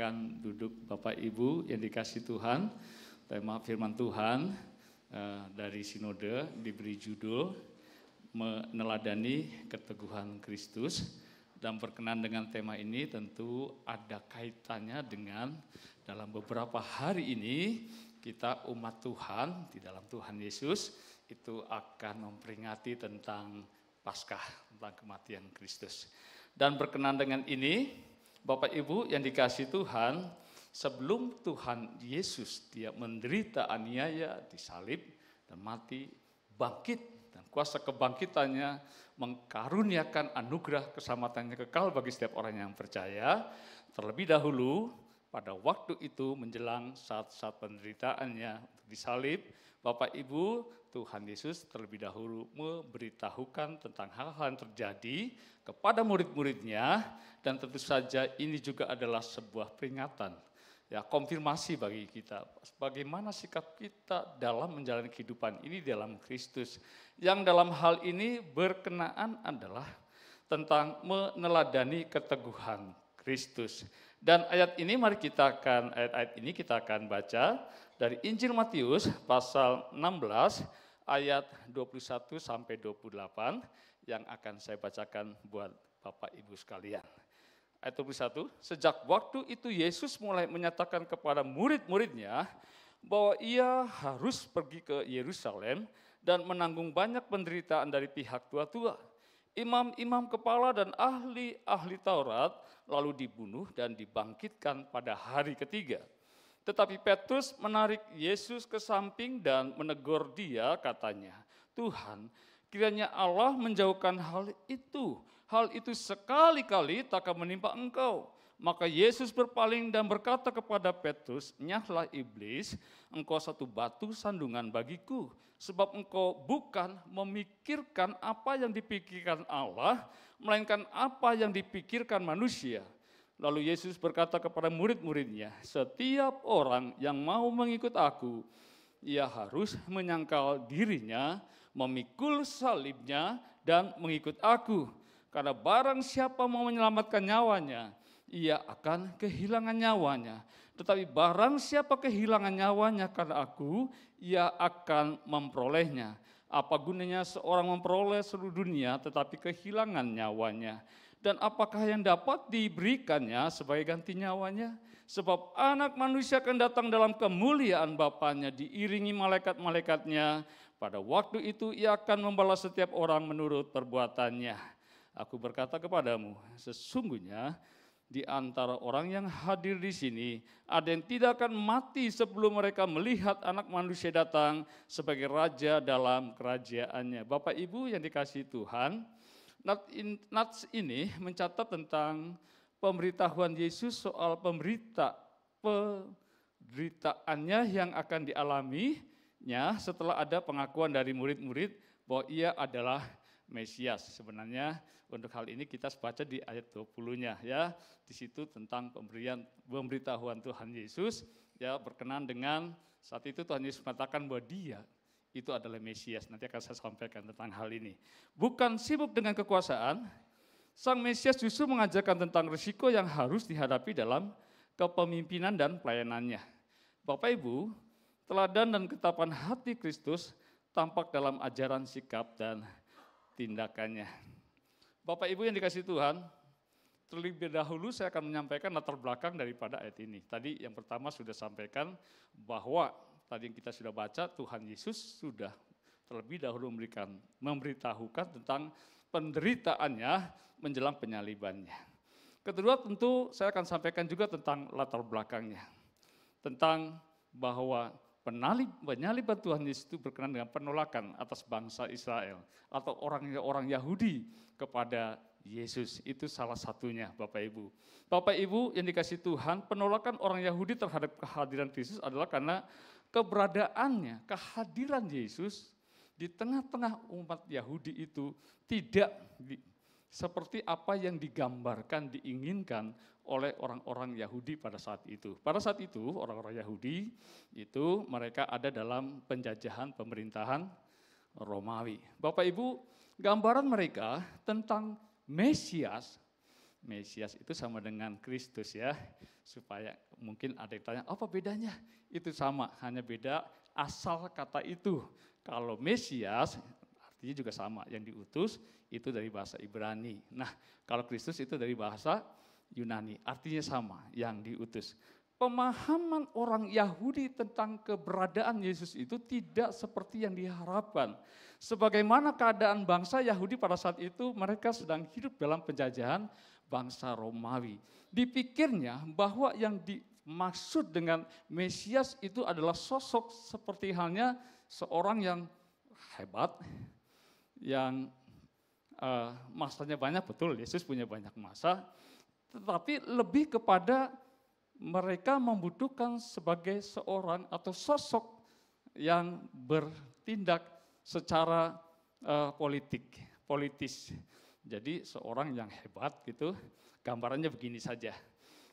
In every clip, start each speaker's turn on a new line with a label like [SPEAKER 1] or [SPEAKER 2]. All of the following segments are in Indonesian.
[SPEAKER 1] Silakan duduk Bapak Ibu yang dikasihi Tuhan. Tema firman Tuhan dari Sinode diberi judul Meneladani Keteguhan Kristus. Dan berkenan dengan tema ini tentu ada kaitannya dengan dalam beberapa hari ini kita umat Tuhan di dalam Tuhan Yesus itu akan memperingati tentang Paskah, tentang kematian Kristus. Dan berkenan dengan ini, Bapak Ibu yang dikasihi Tuhan, sebelum Tuhan Yesus dia menderita aniaya, disalib dan mati, bangkit, dan kuasa kebangkitannya mengkaruniakan anugerah keselamatannya kekal bagi setiap orang yang percaya. Terlebih dahulu pada waktu itu menjelang saat-saat penderitaannya disalib, Bapak Ibu, Tuhan Yesus terlebih dahulu memberitahukan tentang hal-hal yang terjadi kepada murid-muridnya, dan tentu saja ini juga adalah sebuah peringatan, ya, konfirmasi bagi kita. Bagaimana sikap kita dalam menjalani kehidupan ini dalam Kristus. Yang dalam hal ini berkenaan adalah tentang meneladani keteguhan Kristus. Dan ayat ini ayat-ayat ini kita akan baca dari Injil Matius pasal 16 ayat 21 sampai 28 yang akan saya bacakan buat Bapak Ibu sekalian. Ayat 21, sejak waktu itu Yesus mulai menyatakan kepada murid-muridnya bahwa ia harus pergi ke Yerusalem dan menanggung banyak penderitaan dari pihak tua-tua, imam-imam kepala dan ahli-ahli Taurat, lalu dibunuh dan dibangkitkan pada hari ketiga. Tetapi Petrus menarik Yesus ke samping dan menegur dia, katanya, Tuhan, kiranya Allah menjauhkan hal itu sekali-kali tak akan menimpa engkau. Maka Yesus berpaling dan berkata kepada Petrus, nyahlah iblis, engkau satu batu sandungan bagiku, sebab engkau bukan memikirkan apa yang dipikirkan Allah, melainkan apa yang dipikirkan manusia. Lalu Yesus berkata kepada murid-muridnya, setiap orang yang mau mengikut aku, ia harus menyangkal dirinya, memikul salibnya, dan mengikut aku. Karena barang siapa mau menyelamatkan nyawanya, ia akan kehilangan nyawanya. Tetapi barang siapa kehilangan nyawanya karena aku, ia akan memperolehnya. Apa gunanya seorang memperoleh seluruh dunia tetapi kehilangan nyawanya? Dan apakah yang dapat diberikannya sebagai ganti nyawanya? Sebab anak manusia akan datang dalam kemuliaan Bapanya diiringi malaikat-malaikatnya. Pada waktu itu ia akan membalas setiap orang menurut perbuatannya. Aku berkata kepadamu, sesungguhnya di antara orang yang hadir di sini ada yang tidak akan mati sebelum mereka melihat Anak Manusia datang sebagai Raja dalam kerajaannya. Bapak Ibu yang dikasihi Tuhan, Nats ini mencatat tentang pemberitahuan Yesus soal penderitaannya yang akan dialaminya setelah ada pengakuan dari murid-murid bahwa ia adalah Mesias. Sebenarnya untuk hal ini kita baca di ayat 20-nya, ya. Di situ tentang pemberitahuan Tuhan Yesus, ya, berkenan dengan saat itu Tuhan Yesus mengatakan bahwa dia itu adalah Mesias. Nanti akan saya sampaikan tentang hal ini. Bukan sibuk dengan kekuasaan, Sang Mesias justru mengajarkan tentang risiko yang harus dihadapi dalam kepemimpinan dan pelayanannya. Bapak Ibu, teladan dan ketapan hati Kristus tampak dalam ajaran sikap dan tindakannya. Bapak Ibu yang dikasihi Tuhan, terlebih dahulu saya akan menyampaikan latar belakang daripada ayat ini. Tadi yang pertama sudah sampaikan bahwa tadi yang kita sudah baca, Tuhan Yesus sudah terlebih dahulu memberitahukan tentang penderitaannya menjelang penyalibannya. Kedua tentu saya akan sampaikan juga tentang latar belakangnya. Tentang bahwa penyaliban Tuhan Yesus itu berkenaan dengan penolakan atas bangsa Israel atau orang Yahudi kepada Yesus. Itu salah satunya, Bapak Ibu. Bapak Ibu yang dikasihi Tuhan, penolakan orang Yahudi terhadap kehadiran Kristus adalah karena keberadaannya, kehadiran Yesus di tengah-tengah umat Yahudi itu tidak seperti apa yang digambarkan, diinginkan oleh orang-orang Yahudi pada saat itu. Pada saat itu orang-orang Yahudi itu mereka ada dalam penjajahan pemerintahan Romawi. Bapak Ibu, gambaran mereka tentang Mesias Mesias itu sama dengan Kristus ya. Supaya mungkin ada yang tanya, apa bedanya? Itu sama, hanya beda asal kata itu. Kalau Mesias artinya juga sama, yang diutus itu dari bahasa Ibrani. Nah, kalau Kristus itu dari bahasa Yunani, artinya sama, yang diutus. Pemahaman orang Yahudi tentang keberadaan Yesus itu tidak seperti yang diharapkan. Sebagaimana keadaan bangsa Yahudi pada saat itu, mereka sedang hidup dalam penjajahan bangsa Romawi. Dipikirnya bahwa yang dimaksud dengan Mesias itu adalah sosok seperti halnya seorang yang hebat, yang masanya banyak, betul Yesus punya banyak masa, tetapi lebih kepada mereka membutuhkan sebagai seorang atau sosok yang bertindak secara politis. Jadi seorang yang hebat gitu, gambarannya begini saja.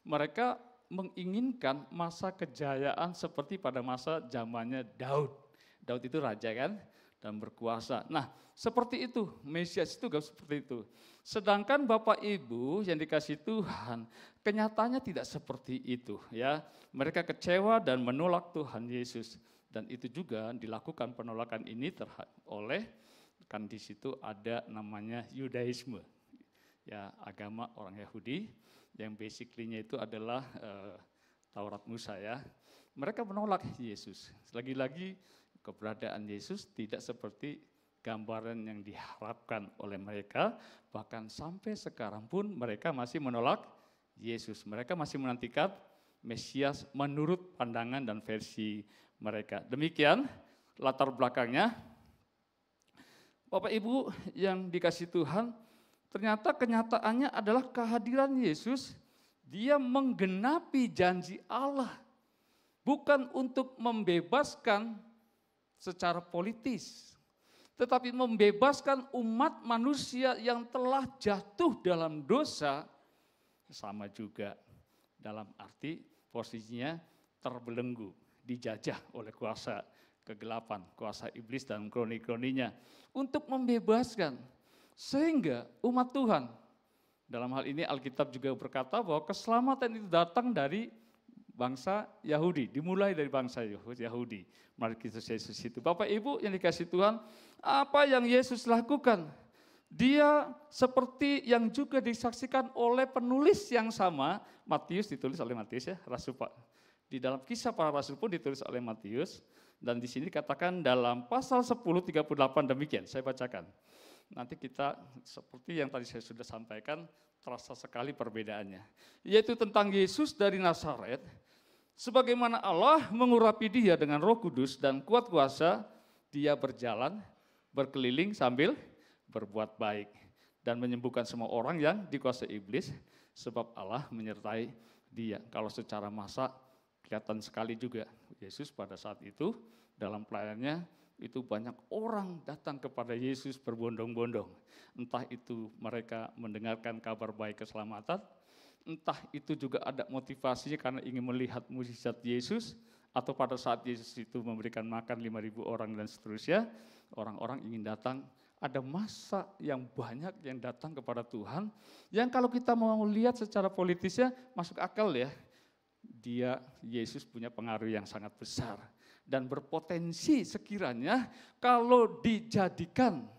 [SPEAKER 1] Mereka menginginkan masa kejayaan seperti pada masa zamannya Daud. Daud itu raja kan dan berkuasa. Nah, seperti itu, Mesias itu gak seperti itu. Sedangkan Bapak Ibu yang dikasih Tuhan, kenyataannya tidak seperti itu ya. Mereka kecewa dan menolak Tuhan Yesus, dan itu juga dilakukan penolakan ini oleh, kan di situ ada namanya Yudaisme. Ya, agama orang Yahudi yang basically-nya itu adalah Taurat Musa ya. Mereka menolak Yesus. Lagi-lagi keberadaan Yesus tidak seperti gambaran yang diharapkan oleh mereka, bahkan sampai sekarang pun mereka masih menolak Yesus. Mereka masih menantikan Mesias menurut pandangan dan versi mereka. Demikian latar belakangnya. Bapak Ibu yang dikasih Tuhan, ternyata kenyataannya adalah kehadiran Yesus, dia menggenapi janji Allah. Bukan untuk membebaskan secara politis, tetapi membebaskan umat manusia yang telah jatuh dalam dosa, sama juga dalam arti posisinya terbelenggu, dijajah oleh kuasa kegelapan, kuasa iblis dan kroni-kroninya, untuk membebaskan. Sehingga umat Tuhan, dalam hal ini Alkitab juga berkata bahwa keselamatan itu datang dari bangsa Yahudi, dimulai dari bangsa Yahudi melalui Kristus Yesus itu. Bapak Ibu yang dikasih Tuhan, apa yang Yesus lakukan? Dia seperti yang juga disaksikan oleh penulis yang sama, Matius, ditulis oleh Matius ya, Rasul Pak. Di dalam Kisah Para Rasul pun ditulis oleh Matius, dan di sini dikatakan dalam pasal 10:38 demikian, saya bacakan. Nanti kita seperti yang tadi saya sudah sampaikan, terasa sekali perbedaannya. Yaitu tentang Yesus dari Nazaret, sebagaimana Allah mengurapi dia dengan Roh Kudus dan kuat kuasa, dia berjalan, berkeliling sambil berbuat baik dan menyembuhkan semua orang yang dikuasai iblis, sebab Allah menyertai dia. Kalau secara masa kelihatan sekali juga Yesus pada saat itu dalam pelayanannya itu banyak orang datang kepada Yesus berbondong-bondong. Entah itu mereka mendengarkan kabar baik keselamatan, entah itu juga ada motivasinya karena ingin melihat mukjizat Yesus, atau pada saat Yesus itu memberikan makan 5.000 orang dan seterusnya, orang-orang ingin datang. Ada masa yang banyak yang datang kepada Tuhan, yang kalau kita mau lihat secara politisnya masuk akal ya, Yesus punya pengaruh yang sangat besar dan berpotensi sekiranya kalau dijadikan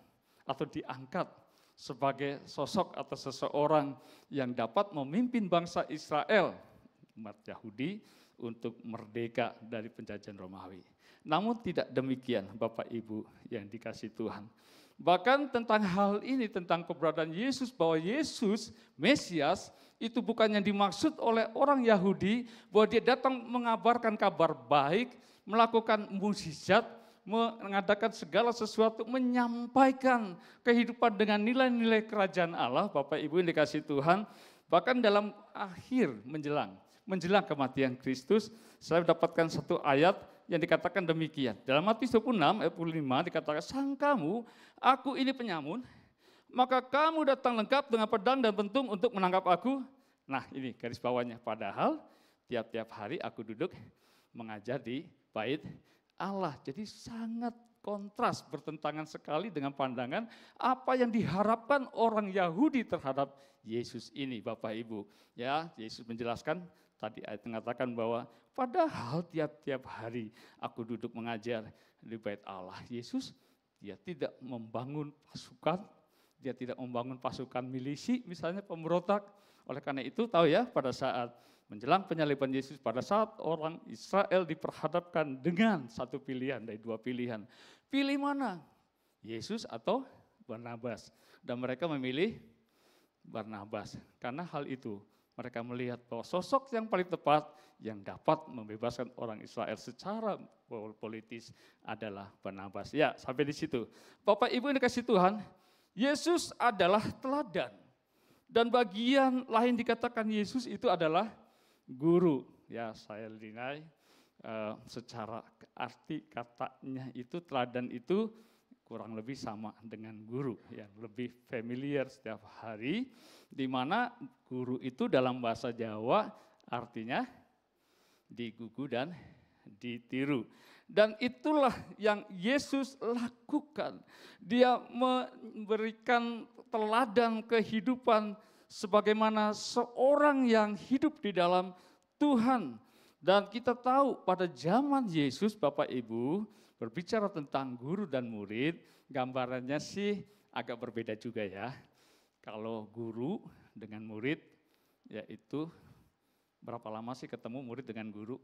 [SPEAKER 1] atau diangkat sebagai sosok atau seseorang yang dapat memimpin bangsa Israel, umat Yahudi, untuk merdeka dari penjajahan Romawi. Namun tidak demikian Bapak Ibu yang dikasih Tuhan. Bahkan tentang hal ini, tentang keberadaan Yesus, bahwa Yesus, Mesias, itu bukan yang dimaksud oleh orang Yahudi, bahwa dia datang mengabarkan kabar baik, melakukan mukjizat, mengadakan segala sesuatu, menyampaikan kehidupan dengan nilai-nilai kerajaan Allah, Bapak Ibu yang dikasih Tuhan. Bahkan dalam akhir menjelang kematian Kristus, saya dapatkan satu ayat yang dikatakan demikian. Dalam Matius 26 ayat 25 dikatakan, sangkamu aku ini penyamun, maka kamu datang lengkap dengan pedang dan pentung untuk menangkap aku. Nah ini garis bawahnya, padahal tiap-tiap hari aku duduk mengajar di bait Allah. Jadi sangat kontras, bertentangan sekali dengan pandangan apa yang diharapkan orang Yahudi terhadap Yesus ini, Bapak Ibu. Ya, Yesus menjelaskan tadi ayat mengatakan bahwa padahal tiap-tiap hari aku duduk mengajar di bait Allah. Yesus dia tidak membangun pasukan, dia tidak membangun pasukan milisi misalnya pemberontak. Oleh karena itu tahu ya, pada saat menjelang penyaliban Yesus, pada saat orang Israel diperhadapkan dengan satu pilihan dari dua pilihan. Pilih mana? Yesus atau Barnabas? Dan mereka memilih Barnabas. Karena hal itu mereka melihat bahwa sosok yang paling tepat yang dapat membebaskan orang Israel secara politis adalah Barnabas. Ya, sampai di situ. Bapak Ibu yang dikasihi Tuhan, Yesus adalah teladan. Dan bagian lain dikatakan Yesus itu adalah guru. Ya, saya nilai secara arti katanya itu teladan itu kurang lebih sama dengan guru, yang lebih familiar setiap hari, di mana guru itu dalam bahasa Jawa artinya digugu dan ditiru. Dan itulah yang Yesus lakukan. Dia memberikan teladan kehidupan sebagaimana seorang yang hidup di dalam Tuhan. Dan kita tahu pada zaman Yesus, Bapak Ibu, berbicara tentang guru dan murid, gambarannya sih agak berbeda juga ya. Kalau guru dengan murid, yaitu berapa lama sih ketemu murid dengan guru?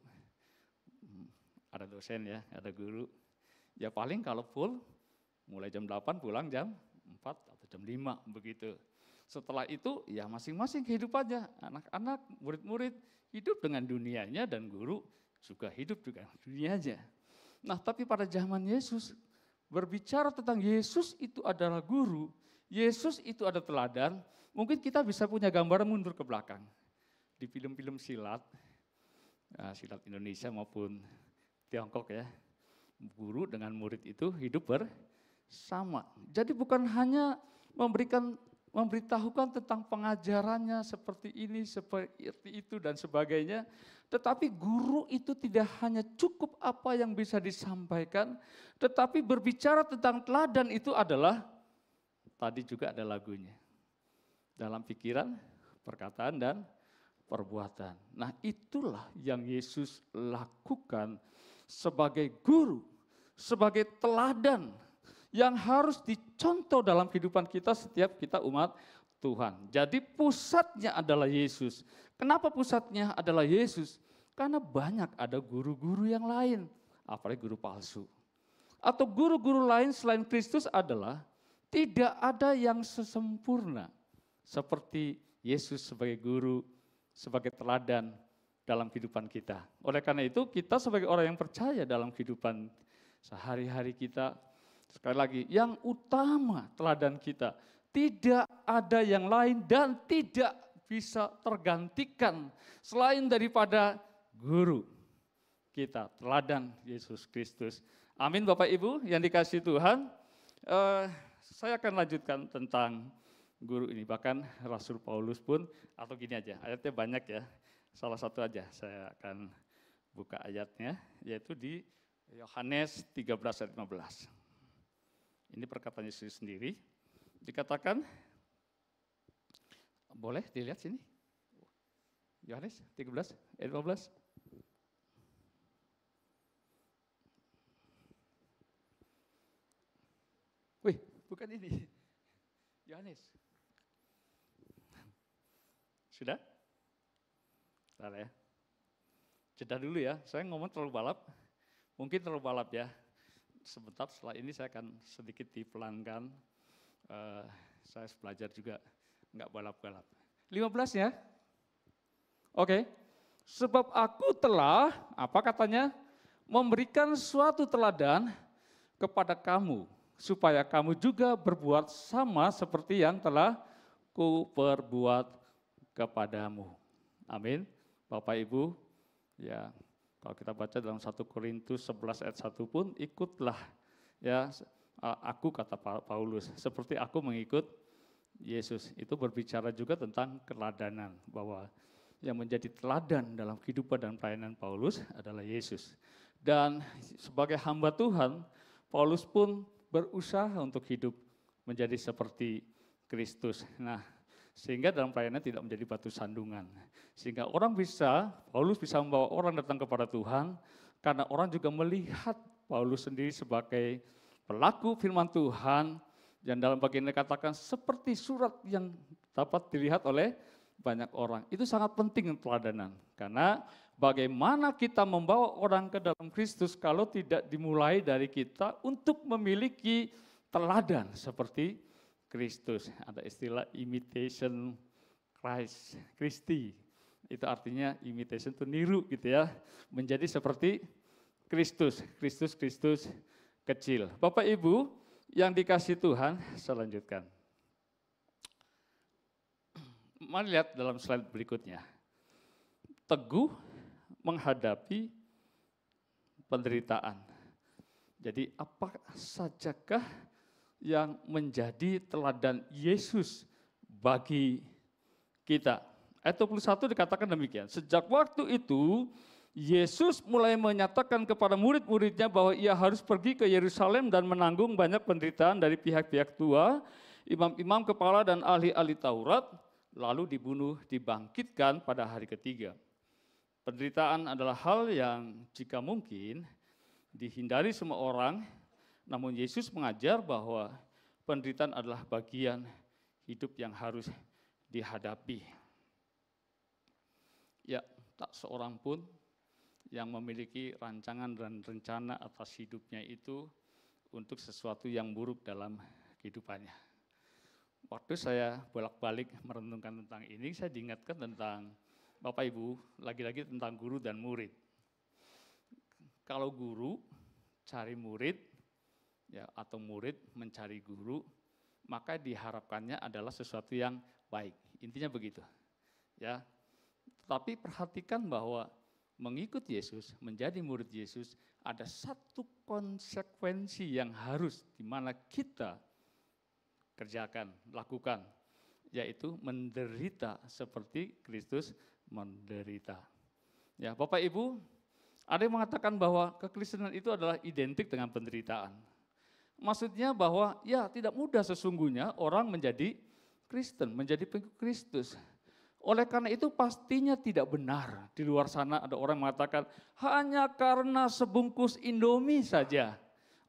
[SPEAKER 1] Ada dosen ya, ada guru. Ya paling kalau full, mulai jam 8 pulang jam 4 atau jam 5 begitu. Setelah itu ya masing-masing kehidupannya, anak-anak, murid-murid hidup dengan dunianya dan guru juga hidup dengan dunianya. Nah, tapi pada zaman Yesus, berbicara tentang Yesus itu adalah guru, Yesus itu ada teladan, mungkin kita bisa punya gambaran mundur ke belakang. Di film-film silat, silat Indonesia maupun Tiongkok ya, guru dengan murid itu hidup bersama. Jadi bukan hanya memberitahukan tentang pengajarannya seperti ini, seperti itu dan sebagainya, tetapi guru itu tidak hanya cukup apa yang bisa disampaikan, tetapi berbicara tentang teladan itu adalah, tadi juga ada lagunya, dalam pikiran, perkataan, dan perbuatan. Nah itulah yang Yesus lakukan sebagai guru, sebagai teladan yang harus dicontoh dalam kehidupan kita setiap kita umat Tuhan. Jadi pusatnya adalah Yesus. Kenapa pusatnya adalah Yesus? Karena banyak ada guru-guru yang lain, apalagi guru palsu. Atau guru-guru lain selain Kristus adalah tidak ada yang sesempurna seperti Yesus sebagai guru, sebagai teladan dalam kehidupan kita. Oleh karena itu kita sebagai orang yang percaya dalam kehidupan sehari-hari kita, sekali lagi, yang utama teladan kita, tidak ada yang lain dan tidak bisa tergantikan selain daripada guru kita, teladan Yesus Kristus. Amin Bapak Ibu yang dikasihi Tuhan. Saya akan lanjutkan tentang guru ini, bahkan Rasul Paulus pun, atau gini aja, ayatnya banyak ya, salah satu aja saya akan buka ayatnya, yaitu di Yohanes 13 ayat 15. Ini perkataan Yesus sendiri, dikatakan, boleh dilihat sini, Yohanes 13 ayat 15. Wih, bukan ini, Yohanes. Sudah? Bentar ya. Jeda dulu ya, saya ngomong terlalu balap, mungkin terlalu balap ya. Sebentar setelah ini saya akan sedikit dipelankan, saya belajar juga nggak balap-balap. 15 ya? Oke. Sebab aku telah, apa katanya? Memberikan suatu teladan kepada kamu, supaya kamu juga berbuat sama seperti yang telah kuperbuat kepadamu. Amin. Bapak Ibu, ya kalau kita baca dalam 1 Korintus 11 ayat 1 pun, ikutlah ya aku, kata Paulus, seperti aku mengikut Yesus. Itu berbicara juga tentang keteladanan, bahwa yang menjadi teladan dalam kehidupan dan pelayanan Paulus adalah Yesus. Dan sebagai hamba Tuhan, Paulus pun berusaha untuk hidup menjadi seperti Kristus. Nah, sehingga dalam pelayanan tidak menjadi batu sandungan. Sehingga Paulus bisa membawa orang datang kepada Tuhan, karena orang juga melihat Paulus sendiri sebagai pelaku firman Tuhan, yang dalam bagian ini dikatakan seperti surat yang dapat dilihat oleh banyak orang. Itu sangat penting teladanan, karena bagaimana kita membawa orang ke dalam Kristus kalau tidak dimulai dari kita untuk memiliki teladan seperti Kristus. Ada istilah imitation Christi. Itu artinya imitation itu niru gitu ya. Menjadi seperti Kristus kecil. Bapak Ibu yang dikasihi Tuhan, saya lanjutkan. Mari lihat dalam slide berikutnya. Teguh menghadapi penderitaan. Jadi apa sajakah yang menjadi teladan Yesus bagi kita? Ayat 21 dikatakan demikian. Sejak waktu itu, Yesus mulai menyatakan kepada murid-muridnya bahwa ia harus pergi ke Yerusalem dan menanggung banyak penderitaan dari pihak-pihak tua, imam-imam kepala dan ahli-ahli Taurat, lalu dibunuh, dibangkitkan pada hari ketiga. Penderitaan adalah hal yang jika mungkin dihindari semua orang, namun Yesus mengajar bahwa penderitaan adalah bagian hidup yang harus dihadapi. Ya, tak seorang pun yang memiliki rancangan dan rencana atas hidupnya itu untuk sesuatu yang buruk dalam kehidupannya. Waktu saya bolak-balik merenungkan tentang ini, saya diingatkan tentang Bapak Ibu, lagi-lagi tentang guru dan murid. Kalau guru cari murid, ya, atau murid mencari guru, maka diharapkannya adalah sesuatu yang baik. Intinya begitu. Ya. Tapi perhatikan bahwa mengikut Yesus, menjadi murid Yesus, ada satu konsekuensi yang harus di mana kita kerjakan, lakukan, yaitu menderita seperti Kristus menderita. Ya, Bapak Ibu, ada yang mengatakan bahwa kekristenan itu adalah identik dengan penderitaan. Maksudnya bahwa ya tidak mudah sesungguhnya orang menjadi Kristen, menjadi pengikut Kristus. Oleh karena itu pastinya tidak benar. Di luar sana ada orang mengatakan hanya karena sebungkus Indomie saja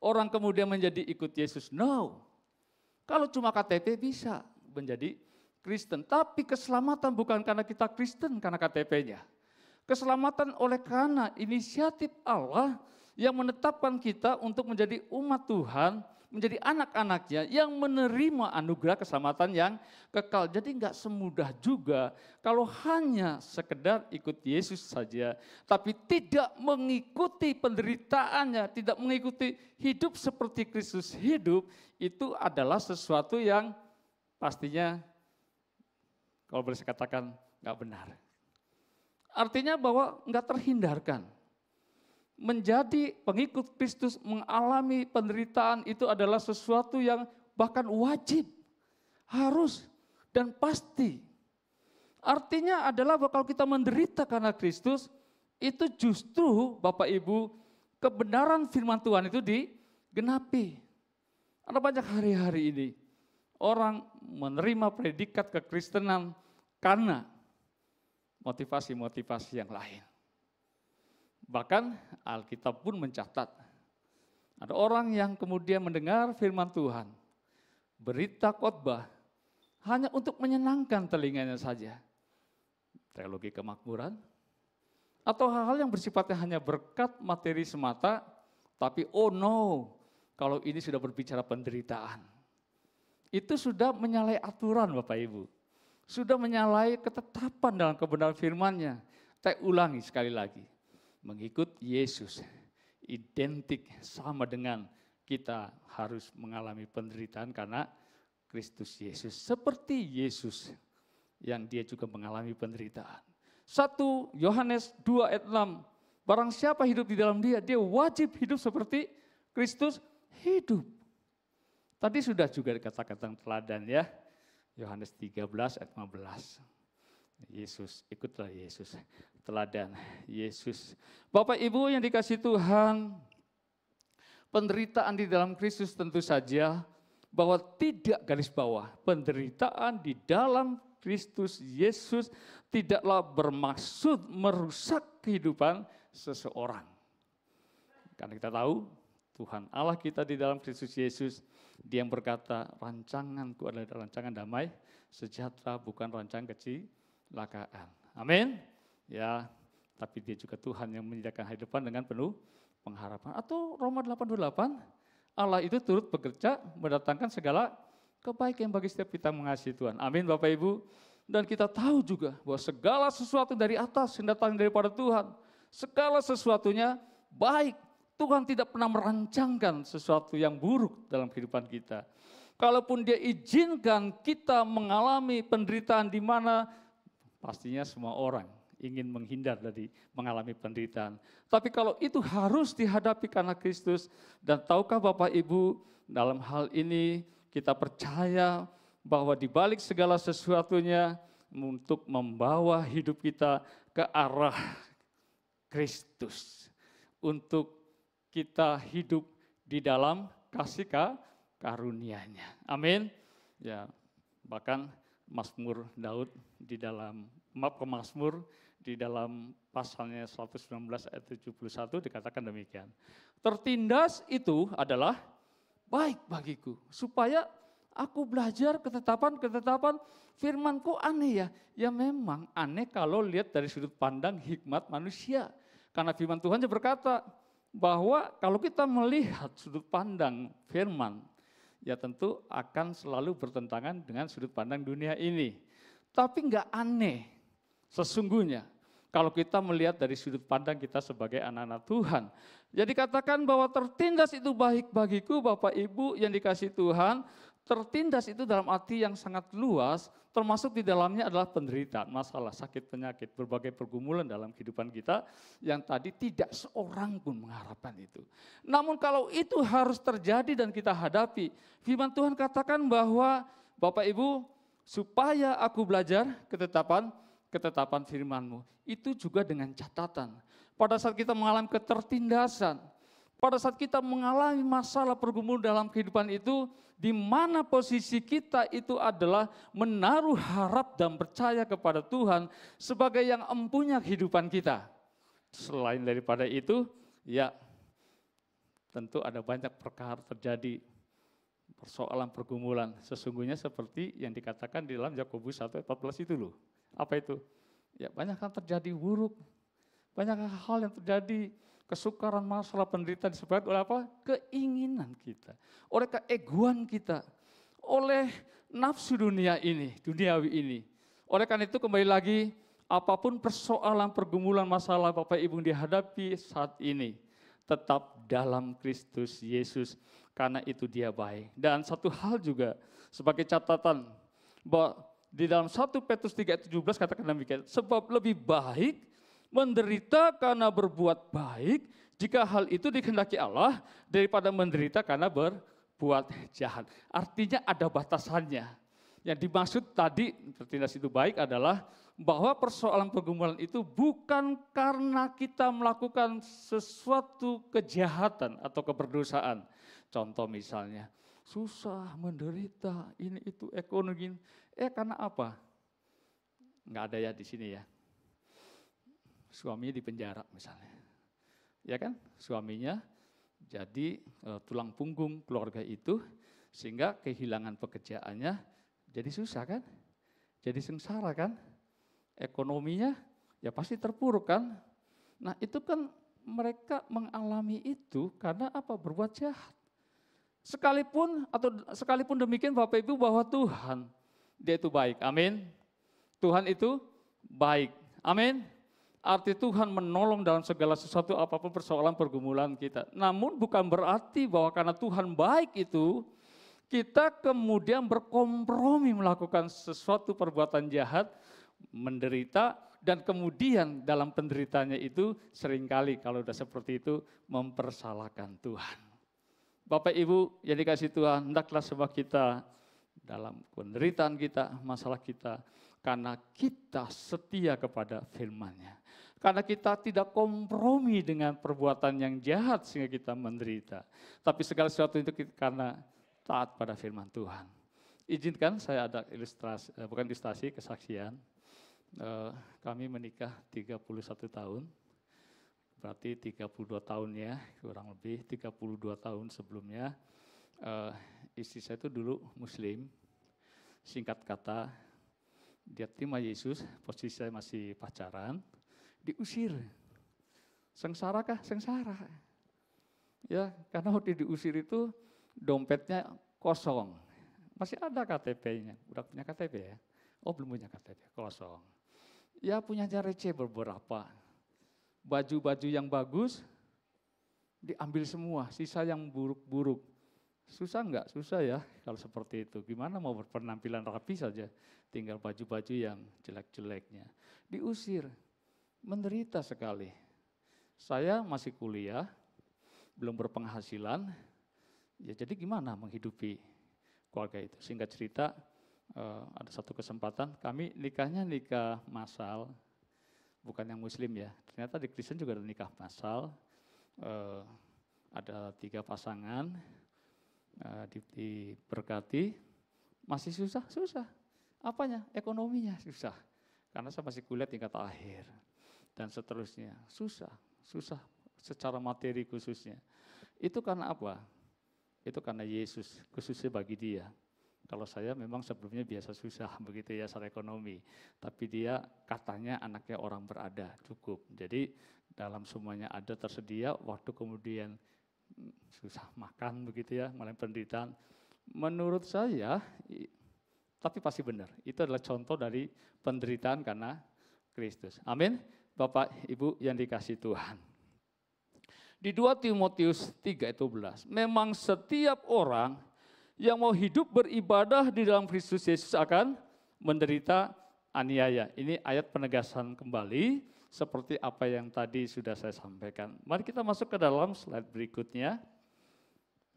[SPEAKER 1] orang kemudian menjadi ikut Yesus. No. Kalau cuma KTP bisa menjadi Kristen. Tapi keselamatan bukan karena kita Kristen karena KTP-nya. Keselamatan oleh karena inisiatif Allah yang menetapkan kita untuk menjadi umat Tuhan, menjadi anak-anaknya yang menerima anugerah keselamatan yang kekal. Jadi enggak semudah juga kalau hanya sekedar ikut Yesus saja, tapi tidak mengikuti penderitaannya, tidak mengikuti hidup seperti Kristus hidup, itu adalah sesuatu yang pastinya kalau boleh saya katakan enggak benar. Artinya bahwa enggak terhindarkan. Menjadi pengikut Kristus mengalami penderitaan itu adalah sesuatu yang bahkan wajib, harus, dan pasti. Artinya adalah bahwa kalau kita menderita karena Kristus, itu justru Bapak Ibu, kebenaran firman Tuhan itu digenapi. Ada banyak hari-hari ini, orang menerima predikat kekristenan karena motivasi-motivasi yang lain. Bahkan Alkitab pun mencatat, ada orang yang kemudian mendengar firman Tuhan, berita khotbah, hanya untuk menyenangkan telinganya saja. Teologi kemakmuran, atau hal-hal yang bersifatnya hanya berkat materi semata, tapi oh no, kalau ini sudah berbicara penderitaan. Itu sudah menyalahi aturan Bapak Ibu. Sudah menyalahi ketetapan dalam kebenaran firman-Nya. Saya ulangi sekali lagi. Mengikut Yesus identik sama dengan kita harus mengalami penderitaan karena Kristus Yesus. Seperti Yesus yang dia juga mengalami penderitaan. 1 Yohanes 2 ayat 6, barang siapa hidup di dalam dia, dia wajib hidup seperti Kristus hidup. Tadi sudah juga dikatakan tentang teladan ya, Yohanes 13 ayat 15. Yesus, ikutlah Yesus, teladan Yesus. Bapak Ibu yang dikasihi Tuhan, Penderitaan di dalam Kristus tentu saja bahwa tidak garis bawah. Penderitaan di dalam Kristus Yesus tidaklah bermaksud merusak kehidupan seseorang. Karena kita tahu Tuhan Allah kita di dalam Kristus Yesus, Dia yang berkata, rancanganku adalah rancangan damai, sejahtera, bukan rancangan kecelakaan. Amin. Ya, tapi Dia juga Tuhan yang menyediakan hari depan dengan penuh pengharapan. Atau Roma 8:28, Allah itu turut bekerja mendatangkan segala kebaikan bagi setiap kita mengasihi Tuhan. Amin Bapak Ibu. Dan kita tahu juga bahwa segala sesuatu dari atas yang datang daripada Tuhan. Segala sesuatunya baik. Tuhan tidak pernah merancangkan sesuatu yang buruk dalam kehidupan kita. Kalaupun Dia izinkan kita mengalami penderitaan di mana pastinya semua orang ingin menghindar dari mengalami penderitaan. Tapi kalau itu harus dihadapi karena Kristus, dan tahukah Bapak Ibu, dalam hal ini kita percaya bahwa di balik segala sesuatunya untuk membawa hidup kita ke arah Kristus. Untuk kita hidup di dalam kasih karunia-Nya. Amin. Ya, bahkan Mazmur Daud di dalam Mazmur di dalam pasalnya 119 ayat 71 dikatakan demikian. Tertindas itu adalah baik bagiku, supaya aku belajar ketetapan firman-Ku. Aneh ya. Ya memang aneh kalau lihat dari sudut pandang hikmat manusia. Karena firman Tuhan berkata bahwa kalau kita melihat sudut pandang firman, ya tentu akan selalu bertentangan dengan sudut pandang dunia ini. Tapi enggak aneh sesungguhnya kalau kita melihat dari sudut pandang kita sebagai anak-anak Tuhan. Jadi katakan bahwa tertindas itu baik bagiku, Bapak Ibu yang dikasihi Tuhan. Tertindas itu dalam arti yang sangat luas, termasuk di dalamnya adalah penderitaan, masalah, sakit, penyakit, berbagai pergumulan dalam kehidupan kita yang tadi tidak seorang pun mengharapkan itu. Namun kalau itu harus terjadi dan kita hadapi, firman Tuhan katakan bahwa Bapak Ibu, supaya aku belajar ketetapan firman-Mu. Itu juga dengan catatan. Pada saat kita mengalami ketertindasan, pada saat kita mengalami masalah pergumulan dalam kehidupan itu, di mana posisi kita itu adalah menaruh harap dan percaya kepada Tuhan sebagai yang empunya kehidupan kita. Selain daripada itu, ya tentu ada banyak perkara terjadi, persoalan pergumulan. Sesungguhnya seperti yang dikatakan di dalam Yakobus 1:14 itu loh. Apa itu? Ya banyak hal terjadi buruk, banyak hal yang terjadi, kesukaran, masalah, penderitaan disebabkan oleh apa? Keinginan kita, oleh keegoan kita, oleh nafsu dunia ini, duniawi ini. Oleh karena itu kembali lagi, apapun persoalan, pergumulan, masalah Bapak Ibu dihadapi saat ini, tetap dalam Kristus Yesus, karena itu Dia baik. Dan satu hal juga sebagai catatan, bahwa di dalam 1 Petrus 3:17 katakan demikian, sebab lebih baik menderita karena berbuat baik, jika hal itu dikehendaki Allah, daripada menderita karena berbuat jahat. Artinya ada batasannya. Yang dimaksud tadi tertindas itu baik adalah bahwa persoalan pergumulan itu bukan karena kita melakukan sesuatu kejahatan atau keberdosaan. Contoh misalnya, susah, menderita, ini itu ekonomi. Karena apa? Enggak ada ya di sini ya. Suaminya di penjara misalnya, ya kan? Suaminya jadi tulang punggung keluarga itu, sehingga kehilangan pekerjaannya jadi susah kan? Jadi sengsara kan? Ekonominya ya pasti terpuruk kan? Nah itu kan mereka mengalami itu karena apa? Berbuat jahat. Sekalipun demikian Bapak Ibu, bahwa Tuhan, Dia itu baik, amin. Tuhan itu baik, amin. Arti Tuhan menolong dalam segala sesuatu, apapun persoalan pergumulan kita. Namun bukan berarti bahwa karena Tuhan baik itu, kita kemudian berkompromi melakukan sesuatu perbuatan jahat, menderita, dan kemudian dalam penderitanya itu seringkali kalau sudah seperti itu mempersalahkan Tuhan. Bapak Ibu yang dikasihi Tuhan, hendaklah sebab kita dalam penderitaan kita, masalah kita, karena kita setia kepada firman-Nya. Karena kita tidak kompromi dengan perbuatan yang jahat sehingga kita menderita. Tapi segala sesuatu itu karena taat pada firman Tuhan. Izinkan saya ada ilustrasi, bukan ilustrasi, kesaksian. Kami menikah 31 tahun. Berarti 32 tahun ya, kurang lebih 32 tahun sebelumnya. Istri saya itu dulu Muslim. Singkat kata, dia terima Yesus, posisi saya masih pacaran, diusir. Sengsara kah? Sengsara. Ya, karena waktu diusir itu dompetnya kosong. Masih ada KTP-nya, udah punya KTP ya? Oh belum punya KTP, kosong. Ya punya receh beberapa. Baju-baju yang bagus diambil semua, sisa yang buruk-buruk. Susah enggak? Susah ya kalau seperti itu. Gimana mau berpenampilan rapi saja, tinggal baju-baju yang jelek-jeleknya. Diusir, menderita sekali. Saya masih kuliah, belum berpenghasilan, ya jadi gimana menghidupi keluarga itu. Singkat cerita, ada satu kesempatan, kami nikahnya nikah massal, bukan yang Muslim ya. Ternyata di Kristen juga ada nikah massal, ada 3 pasangan, diberkati, masih susah. Apanya? Ekonominya susah. Karena saya masih kuliah tingkat akhir dan seterusnya. Susah secara materi khususnya. Itu karena apa? Itu karena Yesus, khususnya bagi dia. Kalau saya memang sebelumnya biasa susah begitu ya secara ekonomi. Tapi dia katanya anaknya orang berada, cukup. Jadi dalam semuanya ada tersedia, waktu kemudian susah makan begitu ya, mulai penderitaan. Menurut saya, tapi pasti benar, itu adalah contoh dari penderitaan karena Kristus. Amin. Bapak Ibu yang dikasihi Tuhan. Di 2 Timotius 3:12, memang setiap orang yang mau hidup beribadah di dalam Kristus Yesus akan menderita aniaya. Ini ayat penegasan kembali seperti apa yang tadi sudah saya sampaikan. Mari kita masuk ke dalam slide berikutnya.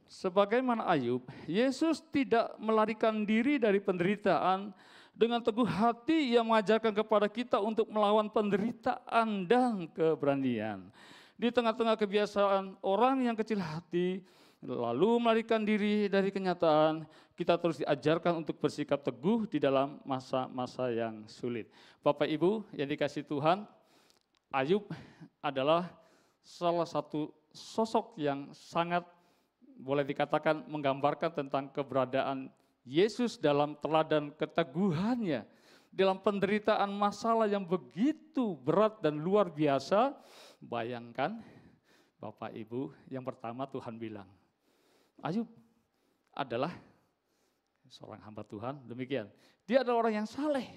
[SPEAKER 1] Sebagaimana Ayub, Yesus tidak melarikan diri dari penderitaan. Dengan teguh hati ia mengajarkan kepada kita untuk melawan penderitaan dan keberanian. Di tengah-tengah kebiasaan orang yang kecil hati, lalu melarikan diri dari kenyataan, kita terus diajarkan untuk bersikap teguh di dalam masa-masa yang sulit. Bapak Ibu yang dikasihi Tuhan, Ayub adalah salah satu sosok yang sangat boleh dikatakan menggambarkan tentang keberadaan Yesus dalam teladan keteguhannya. Dalam penderitaan masalah yang begitu berat dan luar biasa, bayangkan Bapak Ibu, yang pertama Tuhan bilang, Ayub adalah seorang hamba Tuhan, demikian. Dia adalah orang yang saleh,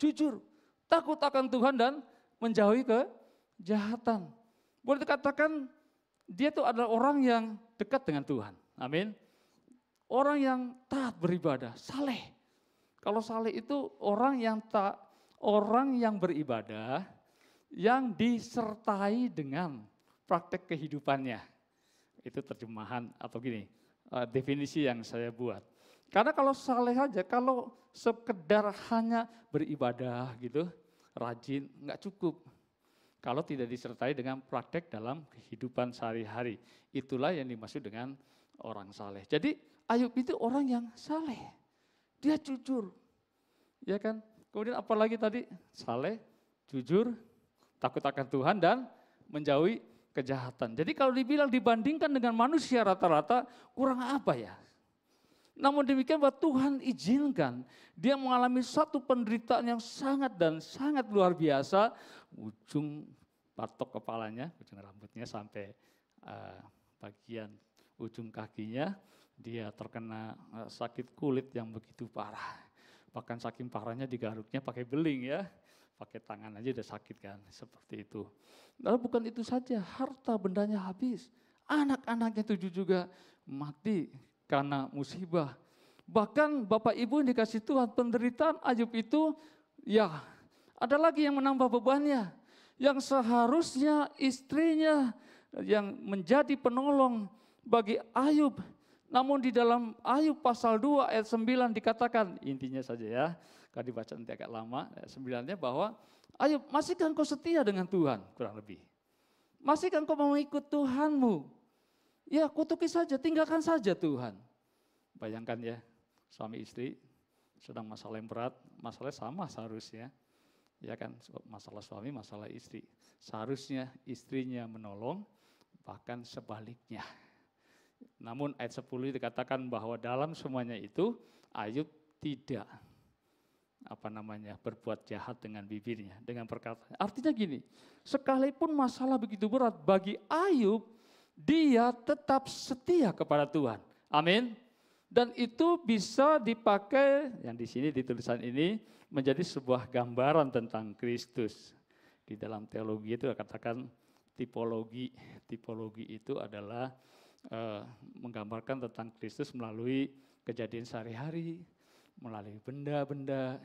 [SPEAKER 1] jujur, takut akan Tuhan dan menjauhi kejahatan. Boleh dikatakan dia itu adalah orang yang dekat dengan Tuhan. Amin. Orang yang taat beribadah, saleh. Kalau saleh itu orang yang beribadah yang disertai dengan praktek kehidupannya. Itu terjemahan atau gini, definisi yang saya buat. Karena kalau saleh aja, kalau sekedar hanya beribadah gitu, rajin, nggak cukup. Kalau tidak disertai dengan praktek dalam kehidupan sehari-hari. Itulah yang dimaksud dengan orang saleh. Jadi Ayub itu orang yang saleh. Dia jujur. Ya kan? Kemudian apalagi tadi? Saleh, jujur, takut akan Tuhan dan menjauhi kejahatan. Jadi kalau dibilang dibandingkan dengan manusia rata-rata, kurang apa ya? Namun demikian bahwa Tuhan izinkan dia mengalami satu penderitaan yang sangat dan sangat luar biasa. Ujung patok kepalanya, ujung rambutnya sampai bagian ujung kakinya, dia terkena sakit kulit yang begitu parah. Bahkan saking parahnya digaruknya pakai beling ya, pakai tangan aja udah sakit kan, seperti itu. Lalu bukan itu saja, harta bendanya habis. Anak-anaknya 7 juga mati karena musibah. Bahkan Bapak Ibu yang dikasih Tuhan, penderitaan Ayub itu ya ada lagi yang menambah bebannya. Yang seharusnya istrinya yang menjadi penolong bagi Ayub. Namun di dalam Ayub pasal 2 ayat 9 dikatakan, intinya saja ya, kalau dibaca nanti agak lama, ayat 9-nya bahwa Ayub, masihkah engkau setia dengan Tuhan? Kurang lebih. Masihkah engkau mau ikut Tuhanmu? Ya, kutuki saja, tinggalkan saja Tuhan. Bayangkan ya, suami istri sedang masalah yang berat, masalahnya sama seharusnya. Ya kan, masalah suami, masalah istri. Seharusnya istrinya menolong, bahkan sebaliknya. Namun ayat 10 dikatakan bahwa dalam semuanya itu Ayub tidak berbuat jahat dengan bibirnya, dengan perkataan. Artinya gini, sekalipun masalah begitu berat bagi Ayub, dia tetap setia kepada Tuhan. Amin. Dan itu bisa dipakai, yang di sini di tulisan ini, menjadi sebuah gambaran tentang Kristus. Di dalam teologi itu katakan tipologi. Tipologi itu adalah menggambarkan tentang Kristus melalui kejadian sehari-hari, melalui benda-benda,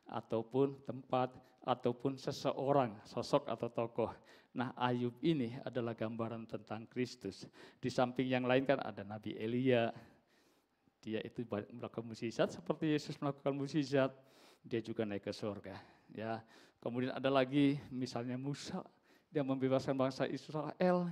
[SPEAKER 1] ataupun tempat, ataupun seseorang, sosok atau tokoh. Nah, Ayub ini adalah gambaran tentang Kristus. Di samping yang lain kan ada Nabi Elia, dia itu melakukan mukjizat seperti Yesus melakukan mukjizat, dia juga naik ke surga. Ya, kemudian ada lagi misalnya Musa, dia membebaskan bangsa Israel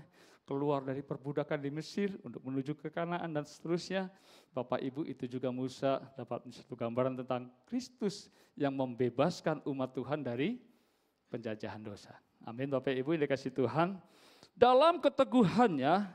[SPEAKER 1] keluar dari perbudakan di Mesir untuk menuju ke Kanaan dan seterusnya. Bapak Ibu, itu juga Musa dapat satu gambaran tentang Kristus yang membebaskan umat Tuhan dari penjajahan dosa. Amin, Bapak Ibu yang dikasihi Tuhan. Dalam keteguhannya,